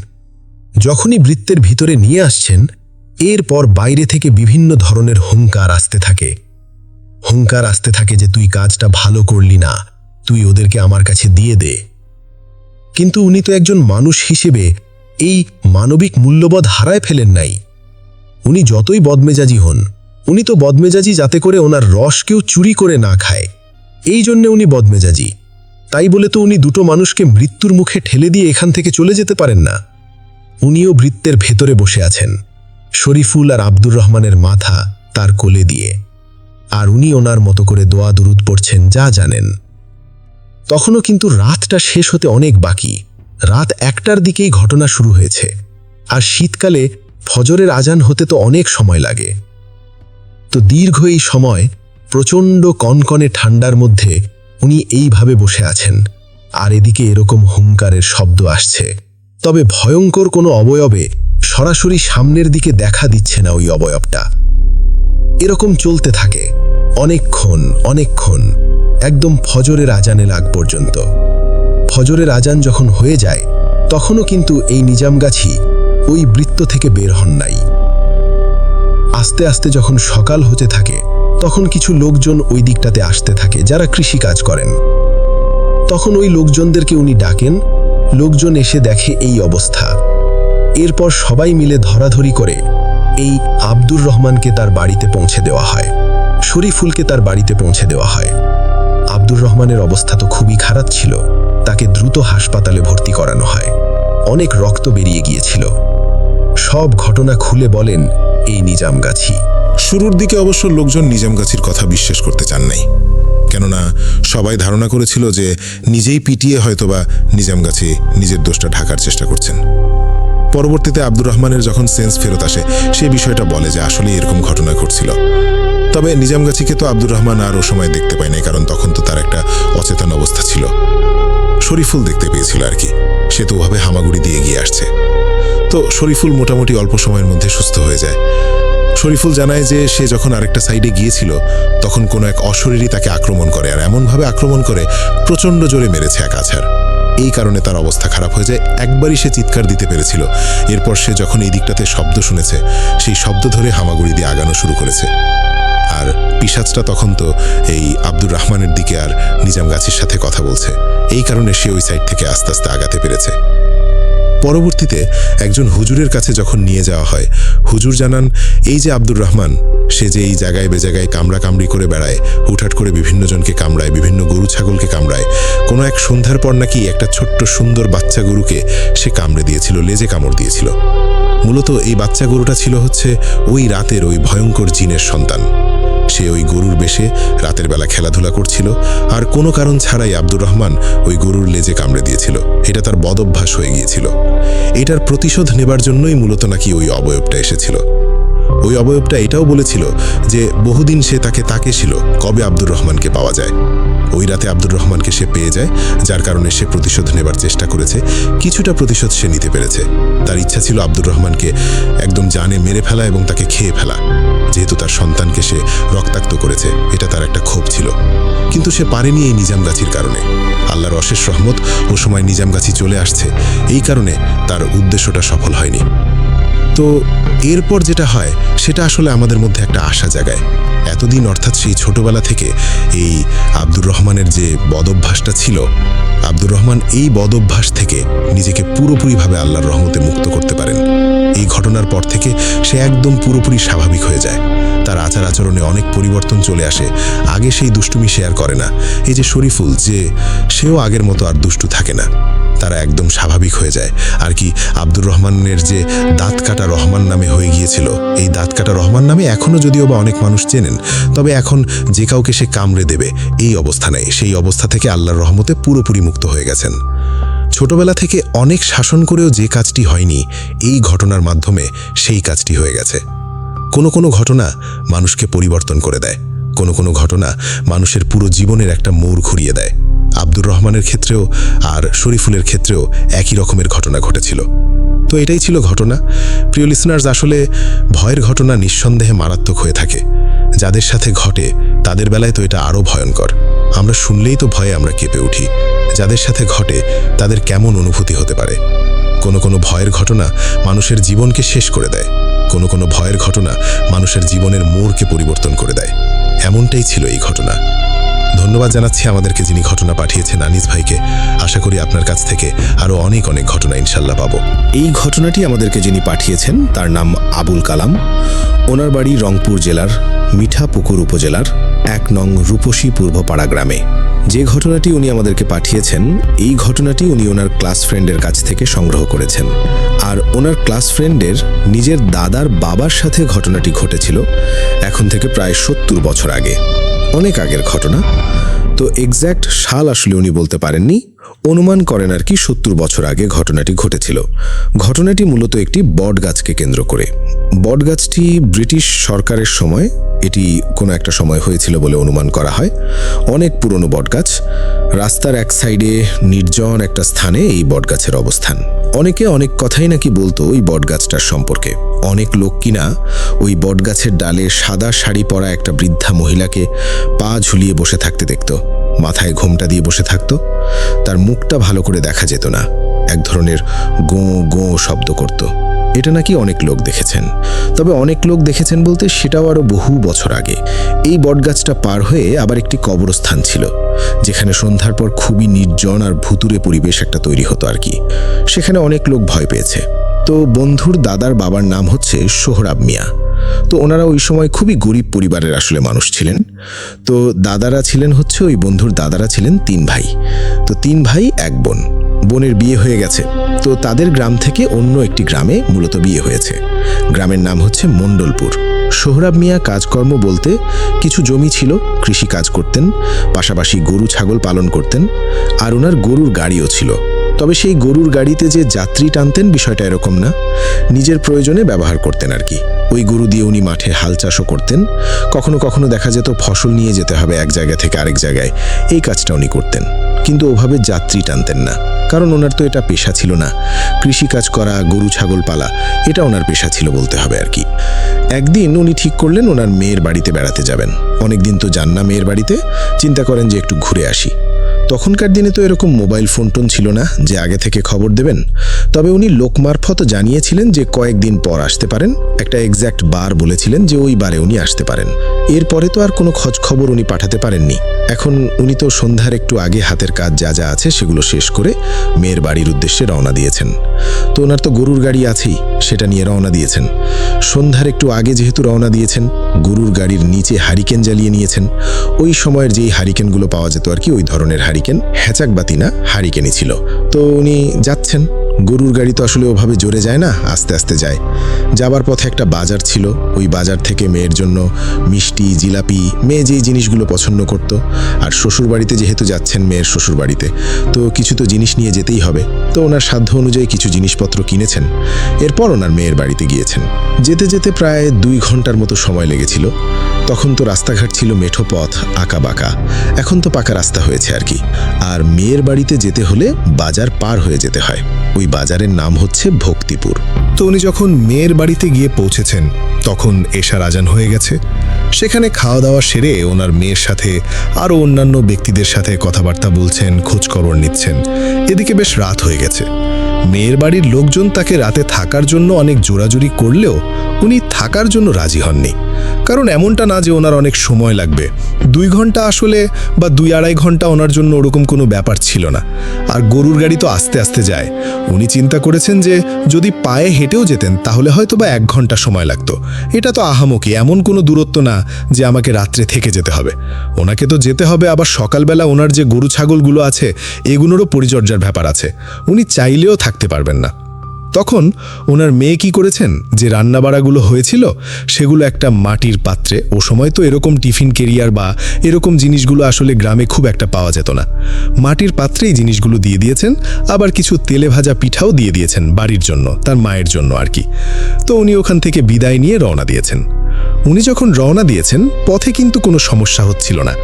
S1: যখনই বৃত্তের ভিতরে নিয়ে আসছেন, এরপর বাইরে থেকে বিভিন্ন ধরনের হুঙ্কার আসতে থাকে। হুঙ্কার আসতে থাকে যে তুই কাজটা ভালো করলি না, তুই ওদেরকে আমার কাছে দিয়ে দে। কিন্তু উনি তো একজন মানুষ হিসেবে এই মানবিক মূল্যবোধ হারায় ফেলেন নাই। উনি যতই বদমেজাজি হন, উনি তো বদমেজাজি যাতে করে ওনার রস কেউ চুরি করে না খায়, এই জন্যে উনি বদমেজাজি। তাই বলে তো উনি দুটো মানুষকে মৃত্যুর মুখে ঠেলে দিয়ে এখান থেকে চলে যেতে পারেন না। উনিও বৃত্তের ভেতরে বসে আছেন, শরীফুল আর আব্দুর রহমানের মাথা তার কোলে দিয়ে, আর উনি ওনার মতো করে দোয়া দুরুদ পড়ছেন যা জানেন। তখনও কিন্তু রাতটা শেষ হতে অনেক বাকি। রাত 1টার দিকেই ঘটনা শুরু হয়েছে, আর শীতকালে ফজরের আজান হতে তো অনেক সময় লাগে। তো দীর্ঘ এই সময় প্রচণ্ড কনকনে ঠান্ডার মধ্যে উনি এইভাবে বসে আছেন, আর এদিকে এরকম হুঙ্কারের শব্দ আসছে। তবে ভয়ঙ্কর কোনো অবয়বে সরাসরি সামনের দিকে দেখা দিচ্ছে না ওই অবয়বটা। এরকম চলতে থাকে অনেকক্ষণ, একদম ফজরের আজানের আগ পর্যন্ত। ফজরের আজান যখন হয়ে যায়, তখনও কিন্তু এই নিজামগাছি ওই বৃত্ত থেকে বের হন নাই। আস্তে আস্তে যখন সকাল হতে থাকে, তখন কিছু লোকজন ওই দিকটাতে আসতে থাকে যারা কৃষি কাজ করেন। তখন ওই লোকজনদেরকে উনি ডাকেন, লোকজন এসে দেখে এই অবস্থা। এরপর সবাই মিলে ধরাধরি করে
S3: এই আব্দুর রহমানকে তার বাড়িতে পৌঁছে দেওয়া হয়, শরীফুলকে তার বাড়িতে পৌঁছে দেওয়া হয়। আব্দুর রহমানের অবস্থা তো খুবই খারাপ ছিল, তাকে দ্রুত হাসপাতালে ভর্তি করানো হয়। অনেক রক্ত বেরিয়ে গিয়েছিল। সব ঘটনা খুলে বলেন এই নিজামগাছি।
S2: শুরুর দিকে অবশ্য লোকজন নিজামগাছির কথা বিশ্বাস করতে চান নাই, কেননা সবাই ধারণা করেছিল যে নিজেই পিটিয়ে হয়তোবা নিজামগাছি নিজের দোষটা ঢাকার চেষ্টা করছেন। পরবর্তীতে আব্দুর রহমানের যখন সেন্স ফেরত আসে, সেই বিষয়টা বলে যে আসলে এরকম ঘটনা ঘটছিল। তবে নিজামগাছিকে তো আব্দুর রহমান আর ও সময় দেখতে পায় নাই, কারণ তখন তো তার একটা অচেতন অবস্থা ছিল। শরীফুল দেখতে পেয়েছিল আর কি, সে তো ওভাবে হামাগুড়ি দিয়ে গিয়ে আসছে। তো শরীফুল মোটামুটি অল্প সময়ের মধ্যে সুস্থ হয়ে যায়। শরীফুল জানায় যে সে যখন আরেকটা সাইডে গিয়েছিল তখন কোনো এক অশরীরী তাকে আক্রমণ করে, আর এমনভাবে আক্রমণ করে প্রচণ্ড জোরে মেরেছে এক আছাড়। এই কারণে তার অবস্থা খারাপ হয়ে যায়। একবারই সে চিৎকার দিতে পেরেছিল। এরপর সে যখন এই দিকটাতে শব্দ শুনেছে, সেই শব্দ ধরে হামাগুড়ি দিয়ে আগানো শুরু করেছে। আর পিশাচটা তখন তো এই আব্দুর রহমানের দিকে আর নিজামগাছির সাথে কথা বলছে, এই কারণে সে ওই সাইড থেকে আস্তে আস্তে আগাতে পেরেছে। পরবর্তীতে একজন হুজুরের কাছে যখন নিয়ে যাওয়া হয়, হুজুর জানান এই যে আব্দুর রহমান, সে যে এই জায়গায় বেজায়গায় কামড়াকামড়ি করে বেড়ায়, হুটহাট করে বিভিন্ন জনকে কামড়ায়, বিভিন্ন গরু ছাগলকে কামড়ায়, কোনো এক সন্ধ্যার পর নাকি একটা ছোট্ট সুন্দর বাচ্চা গরুকে সে কামড়ে দিয়েছিল, লেজে কামড় দিয়েছিল। মূলত এই বাচ্চা গরুটা ছিল হচ্ছে ওই রাতের ওই ভয়ঙ্কর জিনের সন্তান। সে ওই গরুর বেশে রাতের বেলা খেলাধুলা করছিল, আর কোনো কারণ ছাড়াই আব্দুর রহমান ওই গরুর লেজে কামড়ে দিয়েছিল। এটা তার বদভ্যাস হয়ে গিয়েছিল। এটার প্রতিশোধ নেবার জন্যই মূলত নাকি ওই অবয়বটা এসেছিল। ওই অবয়বটা এটাও বলেছিল যে বহুদিন সে তাকে ছিল কবে আব্দুর রহমানকে পাওয়া যায়। ওই রাতে আব্দুর রহমানকে সে পেয়ে যায়, যার কারণে সে প্রতিশোধ নেবার চেষ্টা করেছে। কিছুটা প্রতিশোধ সে নিতে পেরেছে। তার ইচ্ছা ছিল আব্দুর রহমানকে একদম জানে মেরে ফেলা এবং তাকে খেয়ে ফেলা, যেহেতু তার সন্তানকে সে রক্তাক্ত করেছে। এটা তার একটা ক্ষোভ ছিল, কিন্তু সে পারেনি এই নিজামগাছির কারণে। আল্লাহর অশেষ রহমত, ও সময় নিজামগাছি চলে আসছে, এই কারণে তার উদ্দেশ্যটা সফল হয়নি। তো এরপর যেটা হয় সেটা আসলে আমাদের মধ্যে একটা আশা জাগায়। এতদিন অর্থাৎ সেই ছোটবেলা থেকে এই আব্দুর রহমানের যে বদভ্যাসটা ছিল, আব্দুর রহমান এই বদভ্যাস থেকে নিজেকে পুরোপুরিভাবে আল্লাহর রহমতে মুক্ত করতে পারেন। এই ঘটনার পর থেকে সে একদম পুরোপুরি স্বাভাবিক হয়ে যায়। তার আচার আচরণে অনেক পরিবর্তন চলে আসে। আগে সেই দুষ্টুমি শেয়ার করে না। এই যে শরীফুল, যে সেও আগের মতো আর দুষ্টু থাকে না, তারা একদম স্বাভাবিক হয়ে যায় আর কি। আব্দুর রহমানের যে দাঁত কাটা রহমান নামে হয়ে গিয়েছিল, এই দাঁত কাটা রহমান নামে এখনও যদিও বা অনেক মানুষ চেনেন, তবে এখন যে কাউকে সে কামড়ে দেবে এই অবস্থা নেই। সেই অবস্থা থেকে আল্লাহর রহমতে পুরোপুরি মুক্ত হয়ে গেছেন। ছোটবেলা থেকে অনেক শাসন করেও যে কাজটি হয়নি, এই ঘটনার মাধ্যমে সেই কাজটি হয়ে গেছে। কোনো কোনো ঘটনা মানুষকে পরিবর্তন করে দেয়, কোনো কোনো ঘটনা মানুষের পুরো জীবনের একটা মোড় ঘুরিয়ে দেয়। আব্দুর রহমানের ক্ষেত্রেও আর শরীফুলের ক্ষেত্রেও একই রকমের ঘটনা ঘটেছিল। তো এটাই ছিল ঘটনা। প্রিয় লিসনার্স, আসলে ভয়ের ঘটনা নিঃসন্দেহে মারাত্মক হয়ে থাকে। যাদের সাথে ঘটে তাদের বেলায় তো এটা আরও ভয়ঙ্কর। আমরা শুনলেই তো ভয়ে আমরা কেঁপে উঠি। যাদের সাথে ঘটে তাদের কেমন অনুভূতি হতে পারে। কোনো কোনো ভয়ের ঘটনা মানুষের জীবনকে শেষ করে দেয়। কোনো কোনো ভয়ের ঘটনা মানুষের জীবনের মোড়কে পরিবর্তন করে দেয়। এমনটাই ছিল এই ঘটনা। ধন্যবাদ জানাচ্ছি আমাদেরকে যিনি ঘটনা পাঠিয়েছেন, আনিস ভাইকে। আশা করি আপনার কাছ থেকে আরও অনেক অনেক ঘটনা ইনশাল্লাহ পাবো।
S1: এই ঘটনাটি আমাদেরকে যিনি পাঠিয়েছেন তার নাম আবুল কালাম। ওনার বাড়ি রংপুর জেলার মিঠাপুকুর উপজেলার 1 নং রূপসী পূর্বপাড়া গ্রামে। যে ঘটনাটি উনি আমাদেরকে পাঠিয়েছেন, এই ঘটনাটি উনি ওনার ক্লাস ফ্রেন্ডের কাছ থেকে সংগ্রহ করেছেন। আর ওনার ক্লাস ফ্রেন্ডের নিজের দাদার বাবার সাথে ঘটনাটি ঘটেছিল এখন থেকে প্রায় 70 বছর আগে। অনেক আগের ঘটনা। তো এক্স্যাক্ট সাল আসলে উনি বলতে পারেননি, অনুমান করেন আর কি 70 বছর আগে ঘটনাটি ঘটেছিল। ঘটনাটি মূলত একটি বট গাছকে কেন্দ্র করে। বট গাছটি ব্রিটিশ সরকারের সময়, এটি কোনো একটা সময় হয়েছিল বলে অনুমান করা হয়। অনেক পুরনো বট গাছ, রাস্তার এক সাইডে নির্জন একটা স্থানে এই বট গাছের অবস্থান। অনেকে অনেক কথাই নাকি বলতো ওই বট গাছটার সম্পর্কে। অনেক লোক কিনা ওই বট গাছের ডালে সাদা শাড়ি পরা একটা বৃদ্ধা মহিলাকে পা ঝুলিয়ে বসে থাকতে দেখত। মাথায় ঘোমটা দিয়ে বসে থাকত। তার মুখটা ভালো করে দেখা যেত না, এক ধরনের গোঁ গোঁ শব্দ করত। এটা নাকি অনেক লোক দেখেছেন। তবে অনেক লোক দেখেছেন বলতে সেটাও আরো বহু বছর আগে। এই বটগাছটা পার হয়ে আবার একটি কবরস্থান ছিল, যেখানে সন্ধ্যার পর খুবই নির্জন আর ভুতুরে পরিবেশ একটা তৈরি হতো আর কি। সেখানে অনেক লোক ভয় পেয়েছে। তো বন্ধুর দাদার বাবার নাম হচ্ছে সোহরাব মিয়া। তো ওনারা ওই সময় খুবই গরিব পরিবারের আসলে মানুষ ছিলেন। তো দাদারা ছিলেন হচ্ছে ওই বন্ধুর দাদারা ছিলেন 3 ভাই। তো 3 ভাই 1 বোন। বোনের বিয়ে হয়ে গেছে। তো তাদের গ্রাম থেকে অন্য একটি গ্রামে মূলত বিয়ে হয়েছে। গ্রামের নাম হচ্ছে মণ্ডলপুর। সোহরাব মিয়া কাজকর্ম বলতে কিছু জমি ছিল, কৃষি কাজ করতেন, পাশাপাশি গরু ছাগল পালন করতেন, আর ওনার গরুর গাড়িও ছিল। তবে সেই গরুর গাড়িতে যে যাত্রী টানতেন বিষয়টা এরকম না, নিজের প্রয়োজনে ব্যবহার করতেন আর কি। ওই গরু দিয়ে উনি মাঠে হাল চাষও করতেন। কখনো কখনো দেখা যেত ফসল নিয়ে যেতে হবে এক জায়গা থেকে আরেক জায়গায়, এই কাজটা উনি করতেন। কিন্তু ওভাবে যাত্রী টানতেন না, কারণ ওনার তো এটা পেশা ছিল না। কৃষি কাজ করা, গরু ছাগল পালা, এটা ওনার পেশা ছিল বলতে হবে আর কি। একদিন উনি ঠিক করলেন ওনার মেয়ের বাড়িতে বেড়াতে যাবেন। অনেকদিন তো যান না মেয়ের বাড়িতে, চিন্তা করেন যে একটু ঘুরে আসি। তখনকার দিনে তো এরকম মোবাইল ফোন টোন ছিল না যে আগে থেকে খবর দেবেন। তবে উনি লোক মারফত জানিয়েছিলেন যে কয়েকদিন পর আসতে পারেন, একটা এক্স্যাক্ট বার বলেছিলেন যে ওই বারে উনি আসতে পারেন। এরপরে তো আর কোনো খোঁজ খবর উনি পাঠাতে পারেননি। এখন উনি তো সন্ধ্যার একটু আগে হাতের কাজ যা যা আছে সেগুলো শেষ করে মেয়ের বাড়ির উদ্দেশ্যে রওনা দিয়েছেন। তো ওনার তো গরুর গাড়ি আছেই, সেটা নিয়ে রওনা দিয়েছেন। সন্ধ্যার একটু আগে যেহেতু রওনা দিয়েছেন, গরুর গাড়ির নিচে হারিকেন জ্বালিয়ে নিয়েছেন। ওই সময়ের যেই হারিকেনগুলো পাওয়া যেত আর কি, ওই ধরনের হারিকেন, হ্যাচাকবাতি না, হারিকেনই ছিল। তো উনি যাচ্ছেন। গরুর গাড়ি তো আসলে ওভাবে জোরে যায় না, আস্তে আস্তে যায়। যাবার পথে একটা বাজার ছিল, ওই বাজার থেকে মেয়ের জন্য মিষ্টি, জিলাপি, মেয়ে যেই জিনিসগুলো পছন্দ করত। আর শ্বশুর বাড়িতে যেহেতু যাচ্ছেন মেয়ের শ্বশুর বাড়িতে, তো কিছু তো জিনিস নিয়ে যেতেই হবে। তো ওনার সাধ্য অনুযায়ী কিছু জিনিসপত্র কিনেছেন। এরপর ওনার মেয়ের বাড়িতে গিয়েছেন। যেতে যেতে প্রায় 2 ঘন্টার মতো সময় লেগেছিল। তখন তো রাস্তাঘাট ছিল মেঠো পথ, আঁকা বাঁকা। এখন তো পাকা রাস্তা হয়েছে আর কি। আর মেয়ের বাড়িতে যেতে হলে বাজার পার হয়ে যেতে হয়। ওই বাজারের নাম হচ্ছে ভক্তিপুর।
S2: তো উনি যখন মেয়ের বাড়িতে গিয়ে পৌঁছেছেন তখন এশার আজান হয়ে গেছে। সেখানে খাওয়া দাওয়া সেরে ওনার মেয়ের সাথে আরও অন্যান্য ব্যক্তিদের সাথে কথাবার্তা বলছেন, খোঁজখবর নিচ্ছেন। এদিকে বেশ রাত হয়ে গেছে। মেয়ের বাড়ির লোকজন তাকে রাতে থাকার জন্য অনেক জোরাজুরি করলেও উনি থাকার জন্য রাজি হননি। কারণ এমনটা না যে ওনার অনেক সময় লাগবে। 2 ঘন্টা আসলে বা 2-2.5 ঘন্টা ওনার জন্য ওরকম কোনো ব্যাপার ছিল না। আর গরুর গাড়ি তো আস্তে আস্তে যায়। উনি চিন্তা করেছেন যে যদি পায়ে হেঁটেও যেতেন তাহলে হয়তো বা 1 ঘন্টা সময় লাগতো। এটা তো আহামকি, এমন কোনো দূরত্ব না যে আমাকে রাত্রে থেকে যেতে হবে। ওনাকে তো যেতে হবে, আবার সকালবেলা ওনার যে গরু ছাগলগুলো আছে এগুলোরও পরিচর্যার ব্যাপার আছে। উনি চাইলেও থাকতে পারবেন না। তখন ওনার মেয়ে কি করেছেন, যে রান্নাবাড়াগুলো হয়েছিল সেগুলো একটা মাটির পাত্রে, ও সময় তো এরকম টিফিন ক্যারিয়ার বা এরকম জিনিসগুলো আসলে গ্রামে খুব একটা পাওয়া যেত না, মাটির পাত্রেই জিনিসগুলো দিয়ে দিয়েছেন। আবার কিছু তেলে ভাজা পিঠাও দিয়ে দিয়েছেন বাড়ির জন্য, তার মায়ের জন্য আর কি। তো উনি ওখান থেকে বিদায় নিয়ে রওনা দিয়েছেন। উনি যখন রওনা দিয়েছেন পথে কিন্তু কোনো সমস্যা হচ্ছিল না।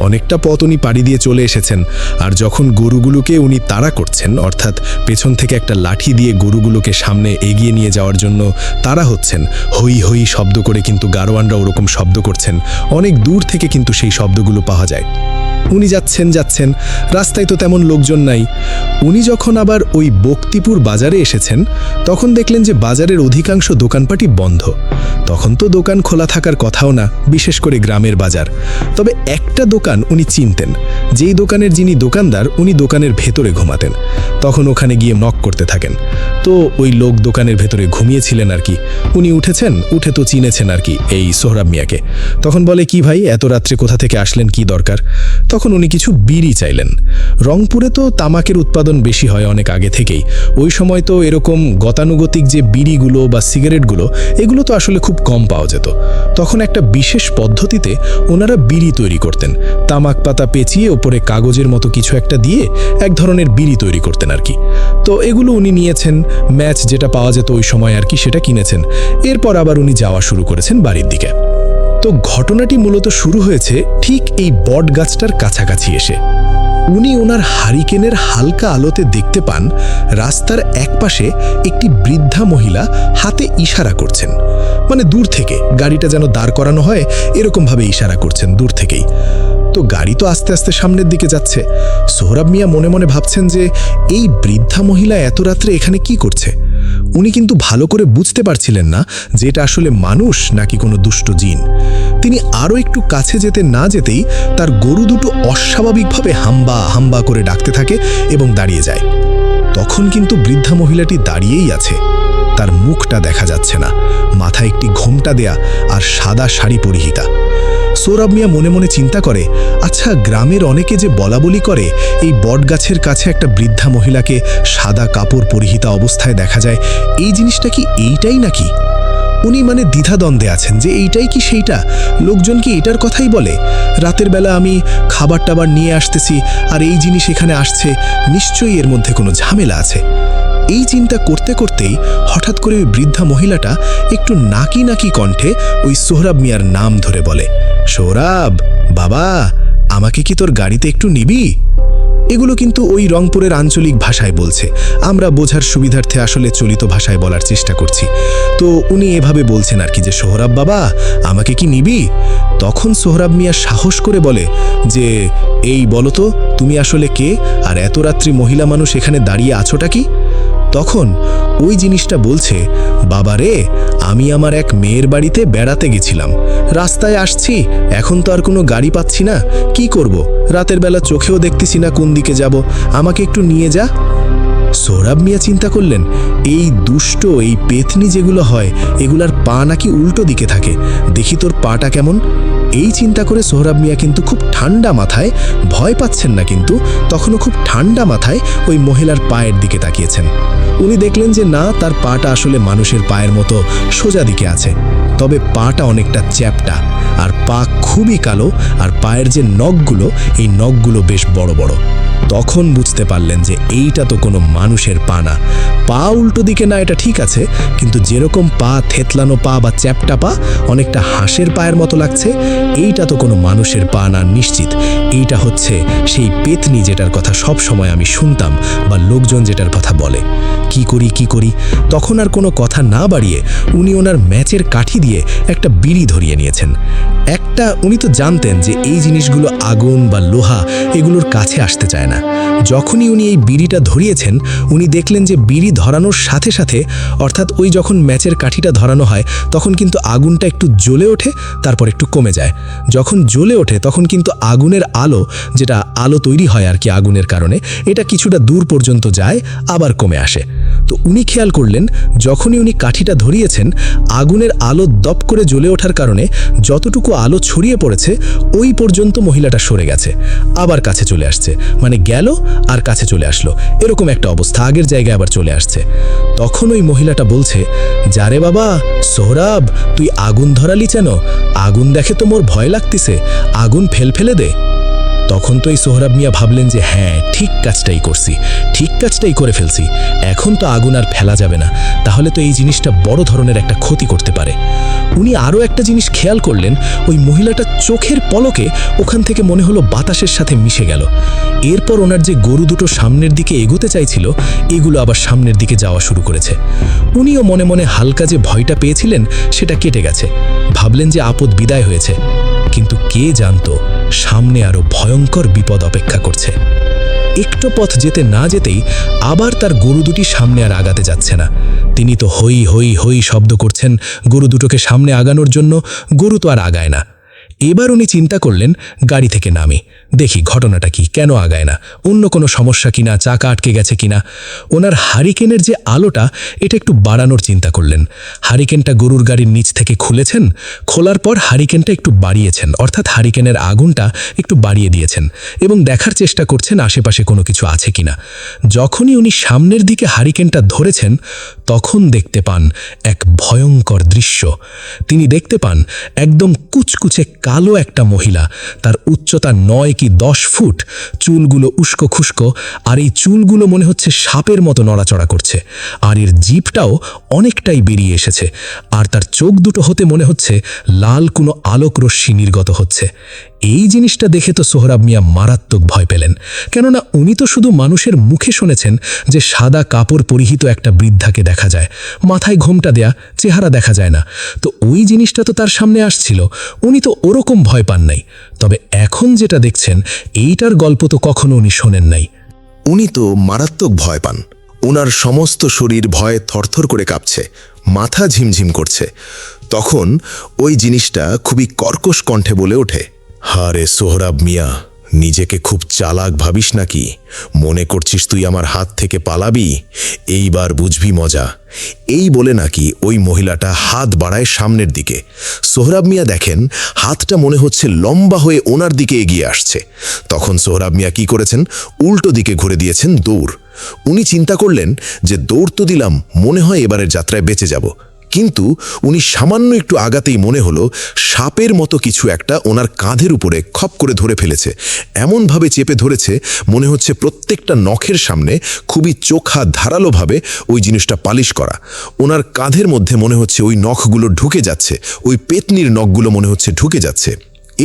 S2: অনেকটা পথ উনি পাড়ি দিয়ে চলে এসেছেন। আর যখন গরুগুলোকে উনি তাড়া করছেন, অর্থাৎ পেছন থেকে একটা লাঠি দিয়ে গরুগুলোকে সামনে এগিয়ে নিয়ে যাওয়ার জন্য তাড়া হচ্ছেন, হই হই শব্দ করে, কিন্তু গারোয়ানরা ওরকম শব্দ করছেন। অনেক দূর থেকে কিন্তু সেই শব্দগুলো পাওয়া যায়। উনি যাচ্ছেন, রাস্তায় তো তেমন লোকজন নাই। উনি যখন আবার ওই বক্তিপুর বাজারে এসেছেন তখন দেখলেন যে বাজারের অধিকাংশ দোকানপাটই বন্ধ। তখন তো দোকান খোলা থাকার কথাও না, বিশেষ করে গ্রামের বাজার। তবে একটা দোকান উনি চিনতেন, যেই দোকানের যিনি দোকানদার উনি দোকানের ভেতরে ঘুমাতেন। তখন ওখানে গিয়ে নক করতে থাকেন। তো ওই লোক দোকানের ভেতরে ঘুমিয়েছিলেন আর কি। উনি উঠেছেন, উঠে তো চিনেছেন আর কি এই সোহরাব মিয়াকে। তখন বলে, কি ভাই এত রাত্রে কোথা থেকে আসলেন, কি দরকার? তখন উনি কিছু বিড়ি চাইলেন। রংপুরে তো তামাকের উৎপাদন বেশি হয় অনেক আগে থেকেই। ওই সময় তো এরকম গতানুগতিক যে বিড়িগুলো বা সিগারেটগুলো, এগুলো তো আসলে খুব কম পাওয়া যেত। তখন একটা বিশেষ পদ্ধতিতে ওনারা বিড়ি তৈরি করতেন। তামাক পাতা পেঁচিয়ে ওপরে কাগজের মতো কিছু একটা দিয়ে এক ধরনের বিড়ি তৈরি করতেন আর কি। তো এগুলো উনি নিয়েছেন, ম্যাচ যেটা পাওয়া যেত ওই সময় আর কি সেটা কিনেছেন। এরপর আবার উনি যাওয়া শুরু করেছেন বাড়ির দিকে। তো ঘটনাটি মূলত শুরু হয়েছে ঠিক এই বট গাছটার কাছাকাছি এসে। উনি ওনার হারিকেনের হালকা আলোতে দেখতে পান রাস্তার একপাশে একটি বৃদ্ধা মহিলা হাতে ইশারা করছেন। মানে দূর থেকে, গাড়িটা যেন দাঁড় করানো হয় এরকমভাবে ইশারা করছেন দূর থেকেই। তো গাড়ি তো আস্তে আস্তে সামনের দিকে যাচ্ছে। সোহরাব মিয়া মনে মনে ভাবছেন যে এই বৃদ্ধা মহিলা এত রাত্রে এখানে কি করছে। উনি কিন্তু ভালো করে বুঝতে পারছিলেন না যে এটা আসলে মানুষ নাকি কোনো দুষ্ট জিন। তিনি আরও একটু কাছে যেতে না যেতেই তার গরু দুটো অস্বাভাবিকভাবে হাম্বা হাম্বা করে ডাকতে থাকে এবং দাঁড়িয়ে যায়। তখন কিন্তু বৃদ্ধা মহিলাটি দাঁড়িয়েই আছে।
S3: তার মুখটা দেখা যাচ্ছে না, মাথায় একটি ঘোমটা দেয়া আর সাদা শাড়ি পরিহিতা। সোহরাব মিয়া মনে মনে চিন্তা করে, আচ্ছা, গ্রামের অনেকে যে বলাবলি করে এই বটগাছের কাছে একটা বৃদ্ধা মহিলাকে সাদা কাপড় পরিহিতা অবস্থায় দেখা যায়, এই জিনিসটা কি এইটাই নাকি? উনি দ্বিধাদ্বন্দ্বে আছেন যে এইটাই কি সেইটা, লোকজন কি এটার কথাই বলে। রাতের বেলা আমি খাবার টাবার নিয়ে আসতেছি আর এই জিনিস এখানে আসছে, নিশ্চয়ই এর মধ্যে কোনো ঝামেলা আছে। এই চিন্তা করতে করতেই হঠাৎ করে ওই বৃদ্ধা মহিলাটা একটু নাকি নাকি কণ্ঠে ওই সোহরাব মিয়ার নাম ধরে বলে, সোহরাব বাবা, আমাকে কি তোর গাড়িতে একটু নিবি? এগুলো কিন্তু ওই রংপুরের আঞ্চলিক ভাষায় বলছে, আমরা বোঝার সুবিধার্থে আসলে চলিত ভাষায় বলার চেষ্টা করছি। তো উনি এভাবে বলছেন আর কি, যে সোহরাব বাবা, আমাকে কি নিবি? তখন সোহরাব মিয়া সাহস করে বলে যে, এই বলো তো, তুমি আসলে কে, আর এত রাত্রি মহিলা মানুষ এখানে দাঁড়িয়ে আছোটা কি? তখন ওই জিনিসটা বলছে, বাবা রে, আমি আমার এক মেয়ের বাড়িতে বেড়াতে গেছিলাম, রাস্তায় আসছি, এখন তো আর কোনো গাড়ি পাচ্ছি না, কি করব, রাতের বেলা চোখেও দেখতেছি না কোন দিকে যাব, আমাকে একটু নিয়ে যা। সোহরাব মিয়া চিন্তা করলেন, এই দুষ্ট, এই পেতনি যেগুলো হয়, এগুলার পা নাকি উল্টো দিকে থাকে, দেখি তোর পাটা কেমন। এই চিন্তা করে সোহরাব মিয়া কিন্তু খুব ঠান্ডা মাথায়, ভয় পাচ্ছেন না কিন্তু, তখনও খুব ঠান্ডা মাথায় ওই মহিলার পায়ের দিকে তাকিয়েছেন। উনি দেখলেন যে না, তার পাটা আসলে মানুষের পায়ের মতো সোজা দিকে আছে, তবে পাটা অনেকটা চ্যাপ্টা, আর পা খুবই কালো, আর পায়ের যে নখগুলো, এই নখগুলো বেশ বড় বড়। তখন বুঝতে পারলেন যে এইটা তো কোনো মানুষের পা না। পা উল্টো দিকে না, এটা ঠিক আছে, কিন্তু যেরকম পা, থেতলানো পা বা চ্যাপ্টা পা, অনেকটা হাঁসের পায়ের মতো লাগছে, এইটা তো কোনো মানুষের পা না নিশ্চিত। এইটা হচ্ছে সেই পেতনি যেটার কথা সব সময় আমি শুনতাম, বা লোকজন যেটার কথা বলে। কি করি? তখন আর কোনো কথা না বাড়িয়ে উনি ওনার ম্যাচের কাঠি দিয়ে একটা বিড়ি ধরিয়ে নিয়েছেন। উনি তো জানতেন যে এই জিনিসগুলো আগুন বা লোহা এগুলোর কাছে আসতে চায় না। যখনই উনি এই বিড়িটা ধরিয়েছেন, উনি দেখলেন যে বিড়ি ধরানোর সাথে সাথে, অর্থাৎ ওই যখন ম্যাচের কাঠিটা ধরানো হয়, তখন কিন্তু আগুনটা একটু জ্বলে ওঠে, তারপর একটু কমে যায়। যখন জ্বলে ওঠে তখন কিন্তু আগুনের আলো, যেটা আলো তৈরি হয় আর কি আগুনের কারণে, এটা কিছুটা দূর পর্যন্ত যায়, আবার কমে আসে। তো উনি খেয়াল করলেন, যখনই উনি কাঠিটা ধরিয়েছেন, আগুনের আলো দপ করে জ্বলে ওঠার কারণে যতটুকু আলো ছড়িয়ে পড়েছে, ওই পর্যন্ত মহিলাটা সরে গেছে, আবার কাছে চলে আসছে, গেল আর কাছে চলে আসলো, এরকম একটা অবস্থা, আগের জায়গায় আবার চলে আসছে। তখন ওই মহিলাটা বলছে, যারে বাবা সোহরাব, তুই আগুন ধরালি কেন? আগুন দেখে তো মোর ভয় লাগতেছে, আগুন ফেলে দে। তখন তো এই সোহরাব মিয়া ভাবলেন যে হ্যাঁ, ঠিক কাজটাই করে ফেলছি, এখন তো আগুন আর ফেলা যাবে না, তাহলে তো এই জিনিসটা বড় ধরনের একটা ক্ষতি করতে পারে। উনি আরও একটা জিনিস খেয়াল করলেন, ওই মহিলাটা চোখের পলকে ওখান থেকে মনে হলো বাতাসের সাথে মিশে গেল। এরপর ওনার যে গরু দুটো সামনের দিকে এগোতে চাইছিল, এগুলো আবার সামনের দিকে যাওয়া শুরু করেছে। উনিও মনে মনে হালকা যে ভয়টা পেয়েছিলেন সেটা কেটে গেছে, ভাবলেন যে আপদ বিদায় হয়েছে। কিন্তু কে জানতো সামনে আরো ভয়ঙ্কর বিপদ অপেক্ষা করছে। একটু পথ যেতে না যেতেই আবার তার গরু দুটি সামনে আর আগাতে যাচ্ছে না। তিনি তো হই হই হই শব্দ করছেন গরু দুটোকে সামনে আগানোর জন্য, গরু তো আর আগায় না। এবার উনি চিন্তা করলেন, গাড়ি থেকে নামি, দেখি ঘটনাটা কি, কেন আগায় না, অন্য কোনো সমস্যা কিনা, চাকা আটকে গেছে কিনা। ওনার হারিকেনের যে আলোটা, এটা একটু বাড়ানোর চিন্তা করলেন। হারিকেনটা গরুর গাড়ির নিচ থেকে খুলেছেন, খোলার পর হারিকেনটা একটু বাড়িয়েছেন, অর্থাৎ হারিকেনের আগুনটা একটু বাড়িয়ে দিয়েছেন, এবং দেখার চেষ্টা করছেন আশেপাশে কোনো কিছু আছে কিনা। যখনই উনি সামনের দিকে হারিকেনটা ধরেছেন, তখন দেখতে পান এক ভয়ঙ্কর দৃশ্য। তিনি দেখতে পান একদম কুচকুচে কালো একটা মহিলা, তার উচ্চতা 9 কি 10 ফুট, চুলগুলো উস্কো খুস্কো, আর এই চুলগুলো মনে হচ্ছে সাপের মতো নড়াচড়া করছে, আর এর জিভটাও অনেকটাই বেরিয়ে এসেছে, আর তার চোখ দুটো হতে মনে হচ্ছে লাল কোনো আলোক রশ্মি নির্গত হচ্ছে। এই জিনিসটা দেখে তো সোহরাব মিয়া মারাত্মক ভয় পেলেন, কেননা উনি তো শুধু মানুষের মুখে শুনেছেন যে সাদা কাপড় পরিহিত একটা বৃদ্ধাকে দেখা যায়, মাথায় ঘোমটা দেয়া, চেহারা দেখা যায় না। তো ওই জিনিসটা তো তার সামনে আসছিল, উনি তো ওরকম ভয় পান নাই। তবে এখন যেটা দেখছেন, এইটার গল্প তো কখনো উনি শোনেন নাই।
S1: উনি তো মারাত্মক ভয় পান, ওনার সমস্ত শরীর ভয়ে থরথর করে কাঁপছে, মাথা ঝিমঝিম করছে। তখন ওই জিনিসটা খুবই কর্কশ কণ্ঠে বলে ওঠে, হারে সোহরাব মিয়া, নিজেকে খুব চালাক ভাবিস নাকি? মনে করছিস তুই আমার হাত থেকে পালাবি? এইবার বুঝবি মজা। এই বলে নাকি ওই মহিলাটা হাত বাড়ায় সামনের দিকে। সোহরাব মিয়া দেখেন হাতটা মনে হচ্ছে লম্বা হয়ে ওনার দিকে এগিয়ে আসছে। তখন সোহরাব মিয়া কি করেছেন? উল্টো দিকে ঘুরে দিয়েছেন দৌড়। উনি চিন্তা করলেন যে দৌড় তো দিলাম, মনে হয় এবারের যাত্রায় বেঁচে যাব। কিন্তু উনি সামান্য একটু আগাতেই মনে হলো সাপের মতো কিছু একটা ওনার কাঁধের উপরে খপ করে ধরে ফেলেছে। এমনভাবে চেপে ধরেছে মনে হচ্ছে প্রত্যেকটা নখের সামনে খুবই চোখা ধারালোভাবে ওই জিনিসটা পালিশ করা। ওনার কাঁধের মধ্যে মনে হচ্ছে ওই নখগুলো ঢুকে যাচ্ছে, ওই পেতনির নখগুলো মনে হচ্ছে ঢুকে যাচ্ছে।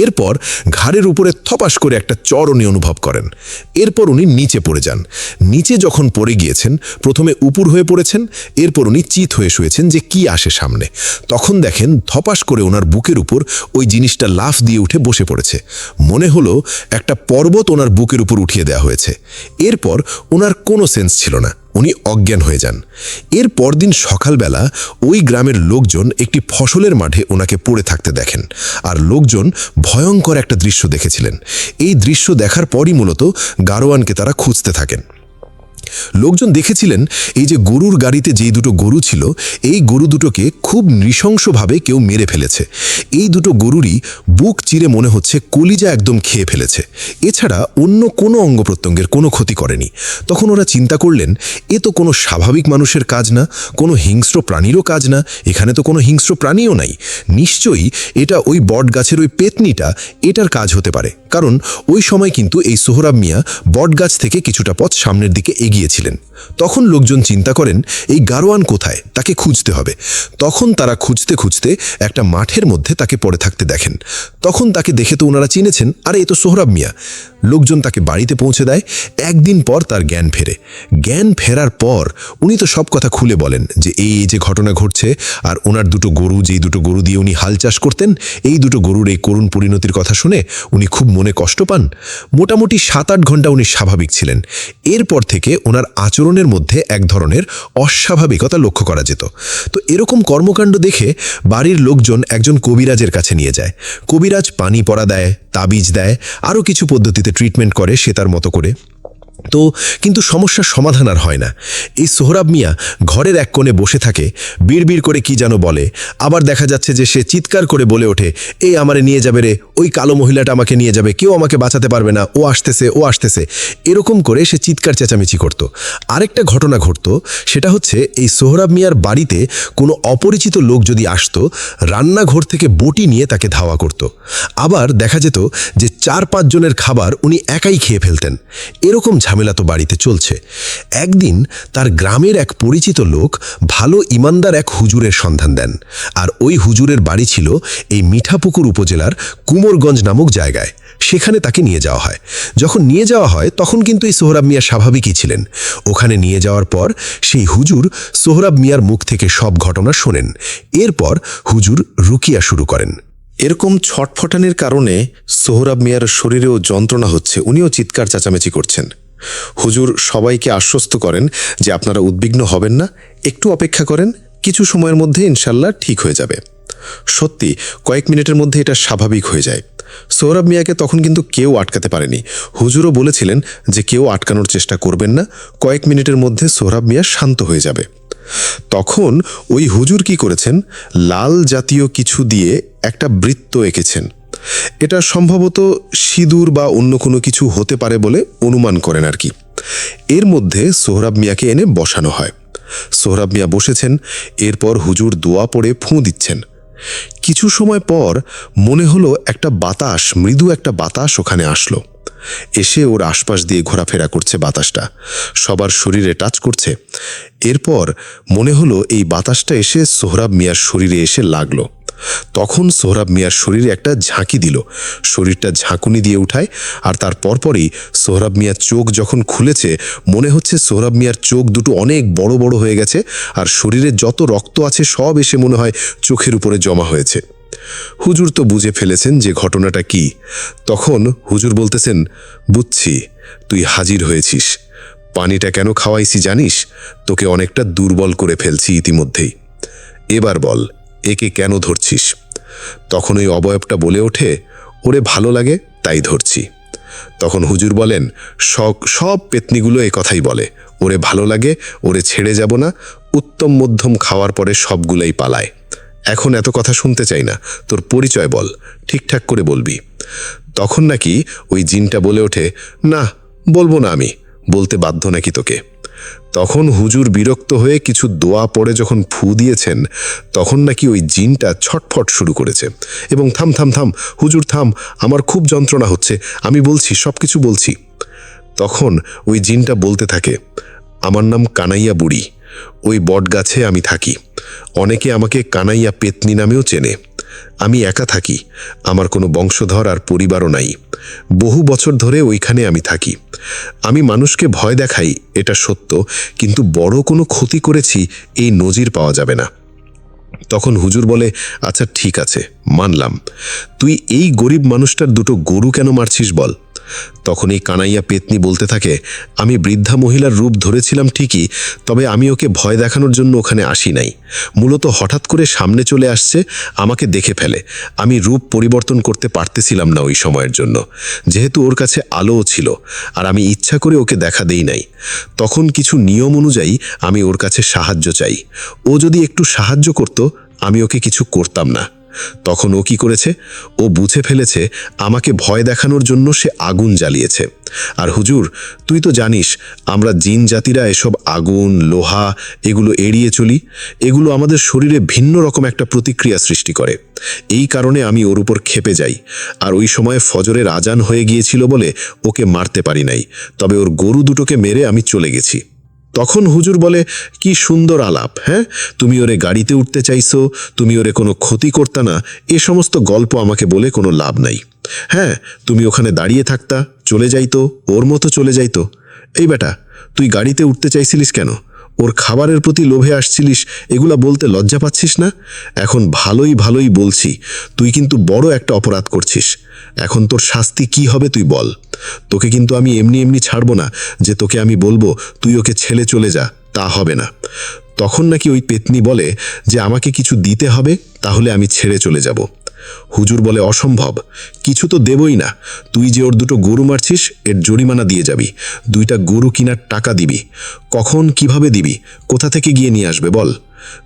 S1: এরপর ঘাড়ের উপরে থপাস করে একটা চড় উনি অনুভব করেন। এরপর উনি নিচে পড়ে যান। নিচে যখন পড়ে গিয়েছেন, প্রথমে উপুর হয়ে পড়েছেন, এরপর উনি চিত হয়ে শুয়েছেন যে কি আসে সামনে। তখন দেখেন ধপাস করে ওনার বুকের উপর ওই জিনিসটা লাফ দিয়ে উঠে বসে পড়েছে। মনে হলো একটা পর্বত ওনার বুকের উপর উঠিয়ে দেওয়া হয়েছে। এরপর ওনার কোনো সেন্স ছিল না, উনি অজ্ঞান হয়ে যান। এর পরদিন সকালবেলা ওই গ্রামের লোকজন একটি ফসলের মাঠে ওনাকে পড়ে থাকতে দেখেন। আর লোকজন ভয়ঙ্কর একটা দৃশ্য দেখেছিলেন। এই দৃশ্য দেখার পরই মূলত গারোয়ানকে তারা খুঁজতে থাকেন। লোকজন দেখেছিলেন এই যে গরুর গাড়িতে যেই দুটো গরু ছিল, এই গরু দুটোকে খুব নৃশংসভাবে কেউ মেরে ফেলেছে। এই দুটো গরুরই বুক চিরে মনে হচ্ছে কলিজা একদম খেয়ে ফেলেছে। এছাড়া অন্য কোনো অঙ্গ প্রত্যঙ্গের কোনো ক্ষতি করেনি। তখন ওরা চিন্তা করলেন এ তো কোনো স্বাভাবিক মানুষের কাজ না, কোনো হিংস্র প্রাণীরও কাজ না, এখানে তো কোনো হিংস্র প্রাণীও নাই। নিশ্চয়ই এটা ওই বট গাছের ওই পেতনিটা, এটার কাজ হতে পারে। কারণ ওই সময় কিন্তু এই সোহরাব মিয়া বট গাছ থেকে কিছুটা পথ সামনের দিকে এগিয়েছিলেন। তখন লোকজন চিন্তা করেন এই গারোয়ান কোথায়, তাকে খুঁজতে হবে। তখন তারা খুঁজতে খুঁজতে একটা মাঠের মধ্যে তাকে পড়ে থাকতে দেখেন। তখন তাকে দেখে তো ওনারা চিনেছেন, আরে এ তো সোহরাব মিয়া। লোকজন তাকে বাড়িতে পৌঁছে দেয়। একদিন পর তার জ্ঞান ফেরে। জ্ঞান ফেরার পর উনি তো সব কথা খুলে বলেন যে এই যে ঘটনা ঘটছে, আর ওনার দুটো গরু, যেই দুটো গরু দিয়ে উনি হাল চাষ করতেন, এই দুটো গরুর এই করুণ পরিণতির কথা শুনে উনি খুব মনে কষ্ট পান। মোটামুটি 7-8 ঘন্টা উনি স্বাভাবিক ছিলেন। এরপর থেকে ওনার আচরণের মধ্যে এক ধরনের অস্বাভাবিকতা লক্ষ্য করা যেত। তো এরকম কর্মকাণ্ড দেখে বাড়ির লোকজন একজন কবিরাজের কাছে নিয়ে যায়। কবিরাজ পানি পড়া দেয়, তাবিজ দেয়, আরও কিছু পদ্ধতিতে ট্রিটমেন্ট করে সে তার মতো করে। তো কিন্তু সমস্যার সমাধান আর হয় না। এই সোহরাব মিয়া ঘরের এক কোণে বসে থাকে, বিড়বিড় করে কি যেন বলে। আবার দেখা যাচ্ছে যে সে চিৎকার করে বলে ওঠে, এই আমারে নিয়ে যাবে রে, ওই কালো মহিলাটা আমাকে নিয়ে যাবে, কেউ আমাকে বাঁচাতে পারবে না, ও আসতেছে, ও আসতেছে। এরকম করে সে চিৎকার চেঁচামেচি করত। আরেকটা ঘটনা ঘটত, সেটা হচ্ছে এই সোহরাব মিয়ার বাড়িতে কোনো অপরিচিত লোক যদি আসতো, রান্নাঘর থেকে বটি নিয়ে তাকে ধাওয়া করত। আবার দেখা যেত যে 4-5 জনের খাবার উনি একাই খেয়ে ফেলতেন। এরকম ঝামেলা তো বাড়িতে চলছে। একদিন তার গ্রামের এক পরিচিত লোক ভালো ইমানদার এক হুজুরের সন্ধান দেন। আর ওই হুজুরের বাড়ি ছিল এই মিঠাপুকুর উপজেলার কুমোরগঞ্জ নামক জায়গায়। সেখানে তাকে নিয়ে যাওয়া হয়। যখন নিয়ে যাওয়া হয় তখন কিন্তু এই সোহরাব মিয়া স্বাভাবিকই ছিলেন। ওখানে নিয়ে যাওয়ার পর সেই হুজুর সোহরাব মিয়ার মুখ থেকে সব ঘটনা শোনেন। এরপর হুজুর রুকিয়া শুরু করেন।
S4: এরকম ছটফটানির কারণে সোহরাব মিয়ার শরীরেও যন্ত্রণা হচ্ছে, উনিও চিৎকার চেঁচামেচি করছেন। হুজুর সবাইকে আশ্বস্ত করেন যে আপনারা উদ্বিগ্ন হবেন না, একটু অপেক্ষা করেন, কিছু সময়ের মধ্যে ইনশাল্লাহ ঠিক হয়ে যাবে। সত্যি কয়েক মিনিটের মধ্যে এটা স্বাভাবিক হয়ে যায়। সোহরাব মিয়াকে তখন কিন্তু কেউ আটকাতে পারেনি। হুজুরও বলেছিলেন যে কেউ আটকানোর চেষ্টা করবেন না, কয়েক মিনিটের মধ্যে সোহরাব মিয়া শান্ত হয়ে যাবে। তখন ওই হুজুর কি করেছেন, লাল জাতীয় কিছু দিয়ে একটা বৃত্ত এঁকেছেন। এটা সম্ভবত সিঁদুর বা অন্য কোনো কিছু হতে পারে বলে অনুমান করেন আর কি। এর মধ্যে সোহরাব মিয়াকে এনে বসানো হয়। সোহরাব মিয়া বসেছেন। এরপর হুজুর দোয়া পড়ে ফুঁ দিচ্ছেন। কিছু সময় পর মনে হলো একটা বাতাস, মৃদু একটা বাতাস ওখানে আসলো। এসে ওর আশপাশ দিয়ে ঘোরাফেরা করছে বাতাসটা, সবার শরীরে টাচ করছে। এরপর মনে হলো এই বাতাসটা এসে সোহরাব মিয়ার শরীরে এসে লাগলো। তখন সোহরাব মিয়ার শরীরে একটা ঝাঁকি দিল, শরীরটা ঝাঁকুনি দিয়ে উঠায়। আর তার পরপরই সোহরাব মিয়ার চোখ যখন খুলেছে, মনে হচ্ছে সোহরাব মিয়ার চোখ দুটো অনেক বড় বড় হয়ে গেছে, আর শরীরে যত রক্ত আছে সব এসে মনে হয় চোখের উপরে জমা হয়েছে। হুজুর তো বুঝে ফেলেছেন যে ঘটনাটা কি। তখন হুজুর বলতেছেন, বুঝছি তুই হাজির হয়েছিস। পানিটা কেন খাওয়াইছি জানিস? তোকে অনেকটা দুর্বল করে ফেলছি ইতিমধ্যেই। এবার বল, একে কেন ধরছিস? তখন ওই অবয়বটা বলে ওঠে, ওরে ভালো লাগে তাই ধরছি। তখন হুজুর বলেন, সব পেতনিগুলো এ কথাই বলে, ওরে ভালো লাগে, ওরে ছেড়ে যাব না, উত্তম মধ্যম খাওয়ার পরে সবগুলাই পালায়। এখন এত কথা শুনতে চাই না, তোর পরিচয় বল, ঠিকঠাক করে বলবি। তখন নাকি ওই জিনটা বলে ওঠে, না বলবো না, আমি বলতে বাধ্য নাকি তোকে। তখন হুজুর বিরক্ত হয়ে কিছু দোয়া পড়ে যখন ফু দিয়েছেন, তখন নাকি ওই জিনটা ছটফট শুরু করেছে এবং থাম থাম থাম হুজুর থাম, আমার খুব যন্ত্রণা হচ্ছে, আমি বলছি, সব কিছু বলছি। তখন ওই জিনটা বলতে থাকে, আমার নাম কানাইয়া বুড়ি, ওই বট গাছে আমি থাকি, অনেকে আমাকে কানাইয়া পেতনি নামেও চেনে। আমি একা থাকি, আমার কোনো বংশধর আর পরিবারও নাই, বহু বছর ধরে ওইখানে আমি থাকি। আমি মানুষকে ভয় দেখাই, এটা সত্য, কিন্তু বড় কোনো ক্ষতি করেছি এই নজির পাওয়া যাবে না। তখন হুজুর বলে, আচ্ছা ঠিক আছে, মানলাম, তুই এই গরিব মানুষটার দুটো গরু কেন মারছিস বল। তখন এই কানাইয়া পেতনি বলতে থাকে, আমি বৃদ্ধা মহিলার রূপ ধরেছিলাম ঠিকই, তবে আমি ওকে ভয় দেখানোর জন্য ওখানে আসি নাই, মূলত হঠাৎ করে সামনে চলে আসছে, আমাকে দেখে ফেলে, আমি রূপ পরিবর্তন করতে পারতেছিলাম না ওই সময়ের জন্য, যেহেতু ওর কাছে আলোও ছিল, আর আমি ইচ্ছা করে ওকে দেখা দেই নাই। তখন কিছু নিয়ম অনুযায়ী আমি ওর কাছে সাহায্য চাই, ও যদি একটু সাহায্য করত আমি ওকে কিছু করতাম না। তখন ও কি করেছে, ও বুঝে ফেলেছে আমাকে ভয় দেখানোর জন্য সে আগুন জ্বালিয়েছে। আর হুজুর, তুই তো জানিস আমরা জিন জাতিরা এসব আগুন, লোহা এগুলো এড়িয়ে চলি, এগুলো আমাদের শরীরে ভিন্ন রকম একটা প্রতিক্রিয়া সৃষ্টি করে। এই কারণে আমি ওর উপর ক্ষেপে যাই, আর ওই সময় ফজরের আজান হয়ে গিয়েছিল বলে ওকে মারতে পারি নাই, তবে ওর গরু দুটোকে মেরে আমি চলে গেছি। তখন হুজুর বলে, কি সুন্দর আলাপ, হ্যাঁ, তুমি ওরে গাড়িতে উঠতে চাইছো, তুমি ওরে কোনো ক্ষতি করতা না, এ সমস্ত গল্প আমাকে বলে কোনো লাভ নাই। হ্যাঁ, তুমি ওখানে দাঁড়িয়ে থাকতা, চলে যাইতো, ওর মতো চলে যাইতো। এই বেটা, তুই গাড়িতে উঠতে চাইছিলিস কেন? ওর খাবারের প্রতি লোভে আসছিলিস, এগুলা বলতে লজ্জা পাচ্ছিস না? এখন ভালোই বলছি, তুই কিন্তু বড় একটা অপরাধ করছিস। এখন তোর শাস্তি কি হবে তুই বল। তোকে কিন্তু আমি এমনি ছাড়বো না যে তোকে আমি বলবো তুই ওকে ছেলে চলে যা, তা হবে না। তখন নাকি ওই পেতনি বলে যে আমাকে কিছু দিতে হবে, তাহলে আমি ছেড়ে চলে যাব। হুজুর বলে, অসম্ভব, কিছু তো দেবই না, তুই যে ওর দুটো গরু মারছিস এর জরিমানা দিয়ে যাবি, 2টা গরু কিনার টাকা দিবি। কখন, কিভাবে দিবি, কোথা থেকে গিয়ে নিয়ে আসবে বল।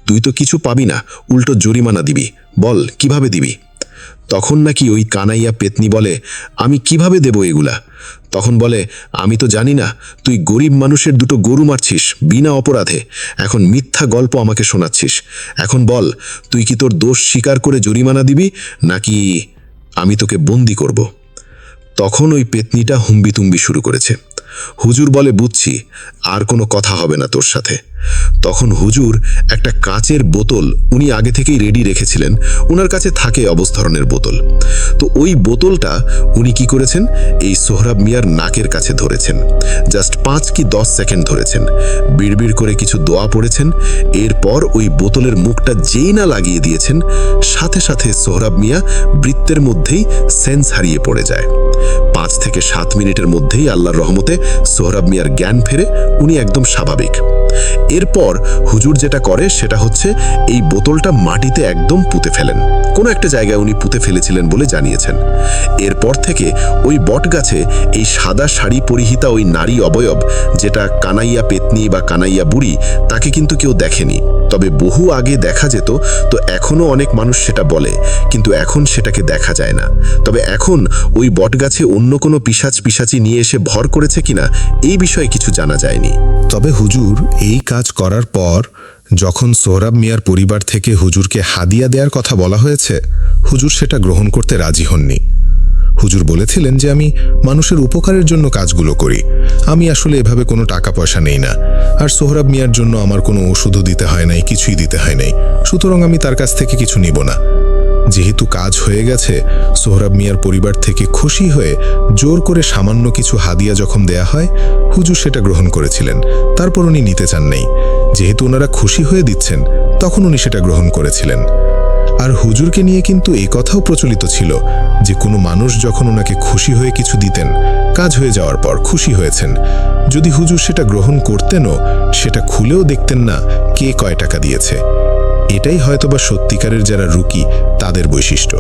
S4: তুই তো কিছু পাবি না, উল্টো জরিমানা দিবি, বল কিভাবে দিবি। তখন নাকি ওই কানাইয়া পেতনি বলে, আমি কিভাবে দেব এগুলা? তখন বলে, আমি তো জানি না, তুই গরিব মানুষের দুটো গরু মারছিস বিনা অপরাধে, এখন মিথ্যা গল্প আমাকে শোনাচ্ছিস। এখন বল, তুই কি তোর দোষ স্বীকার করে জরিমানা দিবি, নাকি আমি তোকে বন্দি করব? তখন ওই পেতনিটা হুম্বিতুম্বি শুরু করেছে। হুজুর বলে, বুঝছি, আর কোনো কথা হবে না তোর সাথে। তখন হুজুর একটা কাচের বোতল উনি আগে থেকেই রেডি রেখেছিলেন, ওনার কাছে থাকে অবস ধরনের বোতল। তো ওই বোতলটা উনি কি করেছেন, এই সোহরাব মিয়ার নাকের কাছে ধরেছেন, জাস্ট 5 কি 10 সেকেন্ড ধরেছেন, বিড়বিড় করে কিছু দোয়া পড়েছেন। এরপর ওই বোতলের মুখটা যেই না লাগিয়ে দিয়েছেন, সাথে সাথে সোহরাব মিয়া বৃত্তের মধ্যেই সেন্স হারিয়ে পড়ে যায়। 5 থেকে 7 মিনিটের মধ্যেই আল্লাহর রহমতে সোহরাব মিয়ার জ্ঞান ফেরে, উনি একদম স্বাভাবিক। এরপর হুজুর যেটা করে সেটা হচ্ছে এই বোতলটা মাটিতে একদম পুঁতে ফেলেন, কোনো একটা জায়গায় উনি পুঁতে ফেলেছিলেন বলে জানিয়েছেন। এরপর থেকে ওই বট গাছে এই সাদা শাড়ি পরিহিতা ওই নারী অবয়ব, যেটা কানাইয়া পেতনি বা কানাইয়া বুড়ি, তাকে কিন্তু কেউ দেখেনি, তবে বহু আগে দেখা যেত। তো এখনো অনেক মানুষ সেটা বলে, কিন্তু এখন সেটাকে দেখা যায় না। তবে এখন ওই বট গাছে অন্য কোনো পিশাচি নিয়ে এসে ভর করেছে কিনা এই বিষয়ে কিছু জানা যায়নি।
S2: তবে হুজুর এই কাজ করার পর যখন সোহরাব মিয়ার পরিবার থেকে হুজুরকে হাদিয়া দেওয়ার কথা বলা হয়েছে, হুজুর সেটা গ্রহণ করতে রাজি হননি। হুজুর বলেছিলেন যে আমি মানুষের উপকারের জন্য কাজগুলো করি, আমি আসলে এভাবে কোনো টাকা পয়সা নেই না, আর সোহরাব মিয়ার জন্য আমার কোনো ওষুধও দিতে হয় নাই, কিছুই দিতে হয় নাই, সুতরাং আমি তার কাছ থেকে কিছু নিব না। যেহেতু কাজ হয়ে গেছে, সোহরাব মিয়ার পরিবার থেকে খুশি হয়ে জোর করে সামান্য কিছু হাদিয়া যখন দেয়া হয়, হুজুর সেটা গ্রহণ করেছিলেন। তারপর উনি নিতে চান নেই, যেহেতু ওনারা খুশি হয়ে দিচ্ছেন তখন উনি সেটা গ্রহণ করেছিলেন। আর হুজুরকে নিয়ে কিন্তু এই কথাও প্রচলিত ছিল যে কোনো মানুষ যখন ওনাকে খুশি হয়ে কিছু দিতেন, কাজ হয়ে যাওয়ার পর খুশি হয়েছেন, যদি হুজুর সেটা গ্রহণ করতেনও, সেটা খুলেও দেখতেন না কে কয় টাকা দিয়েছে। এটাই হয়তোবা সত্যিকারের যারা রুকি তাদের বৈশিষ্ট্য,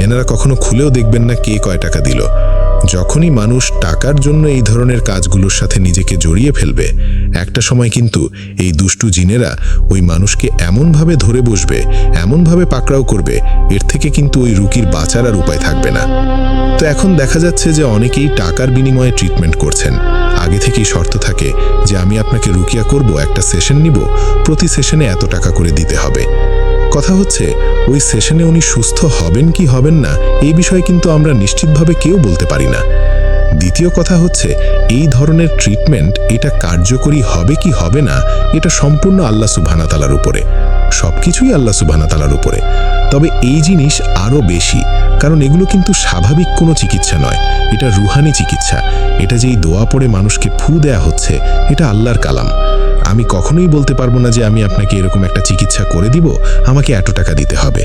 S2: এনারা কখনো খুলেও দেখবেন না কে কয় টাকা দিল। যখনই মানুষ টাকার জন্য এই ধরনের কাজগুলোর সাথে নিজেকে জড়িয়ে ফেলবে, একটা সময় কিন্তু এই দুষ্টু জিনেরা ওই মানুষকে এমনভাবে ধরে বসবে, এমনভাবে পাকড়াও করবে, এর থেকে কিন্তু ওই রুগীর বাঁচার আর উপায় থাকবে না। তো এখন দেখা যাচ্ছে যে অনেকেই টাকার বিনিময়ে ট্রিটমেন্ট করছেন। আগে থেকেই শর্ত থাকে যে আমি আপনাকে রুকিয়া করব, একটা সেশন নিব, প্রতি সেশনে এত টাকা করে দিতে হবে। কথা হচ্ছে ওই সেশনে উনি সুস্থ হবেন কি হবেন না এই বিষয়ে কিন্তু আমরা নিশ্চিতভাবে কেউ বলতে পারি না। দ্বিতীয় কথা হচ্ছে এই ধরনের ট্রিটমেন্ট এটা কার্যকরী হবে কি হবে না এটা সম্পূর্ণ আল্লাহ সুবহানাহু ওয়া তাআলার উপরে, সবকিছুই আল্লাহ সুবহানাহু ওয়া তাআলার উপরে। তবে এই জিনিস আরও বেশি, কারণ এগুলো কিন্তু স্বাভাবিক কোনো চিকিৎসা নয়, এটা রুহানি চিকিৎসা। এটা যেই দোয়া পড়ে মানুষকে ফু দেয়া হচ্ছে, এটা আল্লাহর কালাম। আমি কখনোই বলতে পারবো না যে আমি আপনাকে এরকম একটা চিকিৎসা করে দিব, আমাকে এত টাকা দিতে হবে।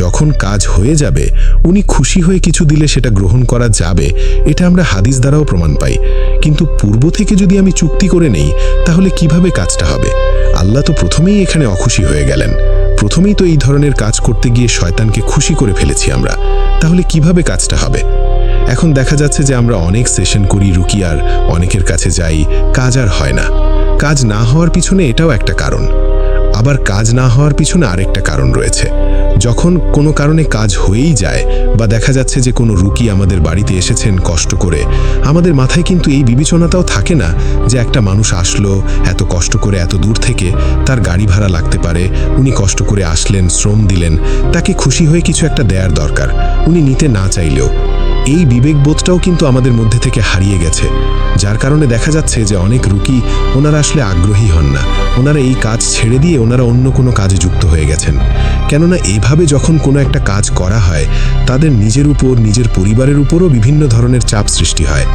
S2: যখন কাজ হয়ে যাবে উনি খুশি হয়ে কিছু দিলে সেটা গ্রহণ করা যাবে, এটা আমরা হাদিস দ্বারাও প্রমাণ পাই। কিন্তু পূর্ব থেকে যদি আমি চুক্তি করে নেই তাহলে কিভাবে কাজটা হবে? আল্লাহ তো প্রথমেই এখানে অখুশি হয়ে গেলেন, প্রথমেই তো এই ধরনের কাজ করতে গিয়ে শয়তানকে খুশি করে ফেলেছি আমরা, তাহলে কিভাবে কাজটা হবে? এখন দেখা যাচ্ছে যে আমরা অনেক সেশন করি রুকিয়ার, অনেকের কাছে যাই, কাজ আর হয় না। কাজ না হওয়ার পিছনে এটাও একটা কারণ, আবার কাজ না হওয়ার পিছনে আরেকটা কারণ রয়েছে। যখন কোনো কারণে কাজ হয়েই যায় বা দেখা যাচ্ছে যে কোনো রুগী আমাদের বাড়িতে এসেছেন কষ্ট করে, আমাদের মাথায় কিন্তু এই বিবেচনাটাও থাকে না যে একটা মানুষ আসলো এত কষ্ট করে এত দূর থেকে, তার গাড়ি ভাড়া লাগতে পারে, উনি কষ্ট করে আসলেন, শ্রম দিলেন, তাকে খুশি হয়ে কিছু একটা দেয়ার দরকার, উনি নিতে না চাইলেও। এই বিবেকবোধটাও কিন্তু আমাদের মধ্যে থেকে হারিয়ে গেছে, যার কারণে দেখা যাচ্ছে যে অনেক রুগী ওনারা আসলে আগ্রহী হন না, ওনারা এই কাজ ছেড়ে দিয়ে ওনারা অন্য কোনো কাজে যুক্ত হয়ে গেছেন। কেননা এইভাবে যখন কোনো একটা কাজ করা হয় তাদের নিজের উপর, নিজের পরিবারের উপরও বিভিন্ন ধরনের চাপ সৃষ্টি হয়।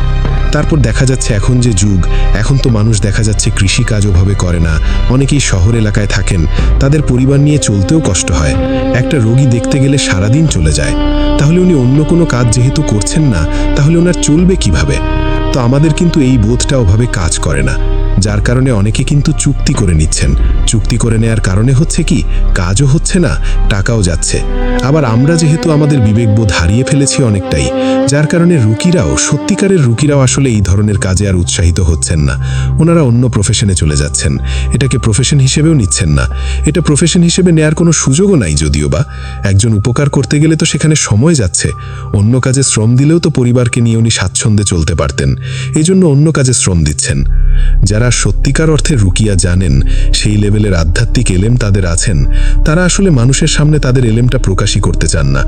S2: তারপর দেখা যাচ্ছে এখন যে যুগ, এখন তো মানুষ দেখা যাচ্ছে কৃষিকাজ ওভাবে করে না, অনেকেই শহর এলাকায় থাকেন, তাদের পরিবার নিয়ে চলতেও কষ্ট হয়। একটা রোগী দেখতে গেলে সারাদিন চলে যায়, তাহলে উনি অন্য কোনো কাজ যেহেতু করছেন না, তাহলে ওনার চলবে কিভাবে? তো আমাদের কিন্তু এই বোধটা ওভাবে কাজ করে না, যার কারণে অনেকে কিন্তু চুক্তি করে নিচ্ছেন। চুক্তি করে নেয়ার কারণে হচ্ছে কি, কাজও হচ্ছে না, টাকাও যাচ্ছে। আবার আমরা যেহেতু আমাদের বিবেকবোধ হারিয়ে ফেলেছি অনেকটাই, যার কারণে রুগীরাও, সত্যিকারের রুগীরাও আসলে এই ধরনের কাজে আর উৎসাহিত হচ্ছেন না, ওনারা অন্য প্রফেশনে চলে যাচ্ছেন, এটাকে প্রফেশন হিসেবেও নিচ্ছেন না। এটা প্রফেশন হিসেবে নেয়ার কোনো সুযোগও নাই যদিও বা, একজন উপকার করতে গেলে তো সেখানে সময় যাচ্ছে, অন্য কাজে শ্রম দিলেও তো পরিবারকে নিয়ে উনি স্বাচ্ছন্দ্যে চলতে পারতেন, এই জন্য অন্য কাজে শ্রম দিচ্ছেন। যারা সত্যিকার অর্থে রুকিয়া জানেন, সেই লেভেলের আধ্যাত্মিক এলেম তাদের আছেন, তারা আসলে মানুষের সামনে তাদের এলেমটা প্রকাশই করতে চান না।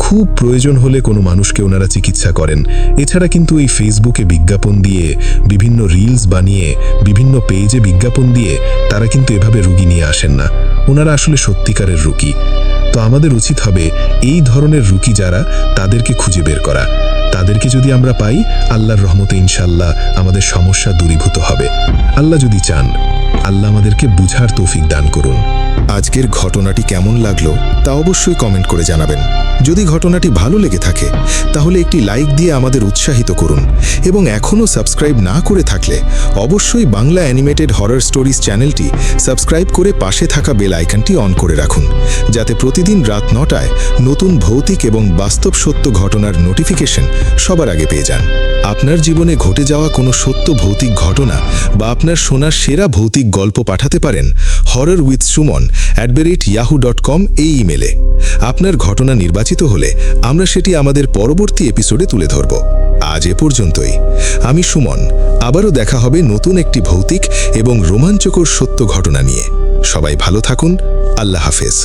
S2: খুব প্রয়োজন হলে কোনো মানুষকে ওনারা চিকিৎসা করেন। এছাড়া কিন্তু এই ফেসবুকে বিজ্ঞাপন দিয়ে, বিভিন্ন রিলস বানিয়ে, বিভিন্ন পেজে বিজ্ঞাপন দিয়ে তারা কিন্তু এভাবে রুগী নিয়ে আসেন না, ওনারা আসলে সত্যিকারের রুগী। তো আমাদের উচিত হবে এই ধরনের রুগী যারা, তাদেরকে খুঁজে বের করা। তাদেরকে যদি আমরা পাই, আল্লাহর রহমতে ইনশাআল্লাহ আমাদের সমস্যা দূরীভূত হবে। আল্লাহ যদি চান, আল্লাহ আমাদেরকে বুঝার তৌফিক দান করুন।
S1: আজকের ঘটনাটি কেমন লাগলো তা অবশ্যই কমেন্ট করে জানাবেন। যদি ঘটনাটি ভালো লেগে থাকে তাহলে একটি লাইক দিয়ে আমাদের উৎসাহিত করুন, এবং এখনও সাবস্ক্রাইব না করে থাকলে অবশ্যই বাংলা অ্যানিমেটেড হরর স্টোরিজ চ্যানেলটি সাবস্ক্রাইব করে পাশে থাকা বেল আইকনটি অন করে রাখুন, যাতে প্রতিদিন রাত 9টায় নতুন ভৌতিক এবং বাস্তব সত্য ঘটনার নোটিফিকেশন সবার আগে পেয়ে যান। আপনার জীবনে ঘটে যাওয়া কোনো সত্য ভৌতিক ঘটনা বা আপনার শোনা সেরা ভৌতিক গল্প পাঠাতে পারেন horrorwithsuman@yahoo.com এই ইমেলে। আপনার ঘটনা নির্বাচিত হলে আমরা সেটি আমাদের পরবর্তী এপিসোডে তুলে ধরব। আজ এ পর্যন্তই। আমি সুমন, আবারও দেখা হবে নতুন একটি ভৌতিক এবং রোমাঞ্চকর সত্য ঘটনা নিয়ে। সবাই ভালো থাকুন। আল্লাহ হাফেজ।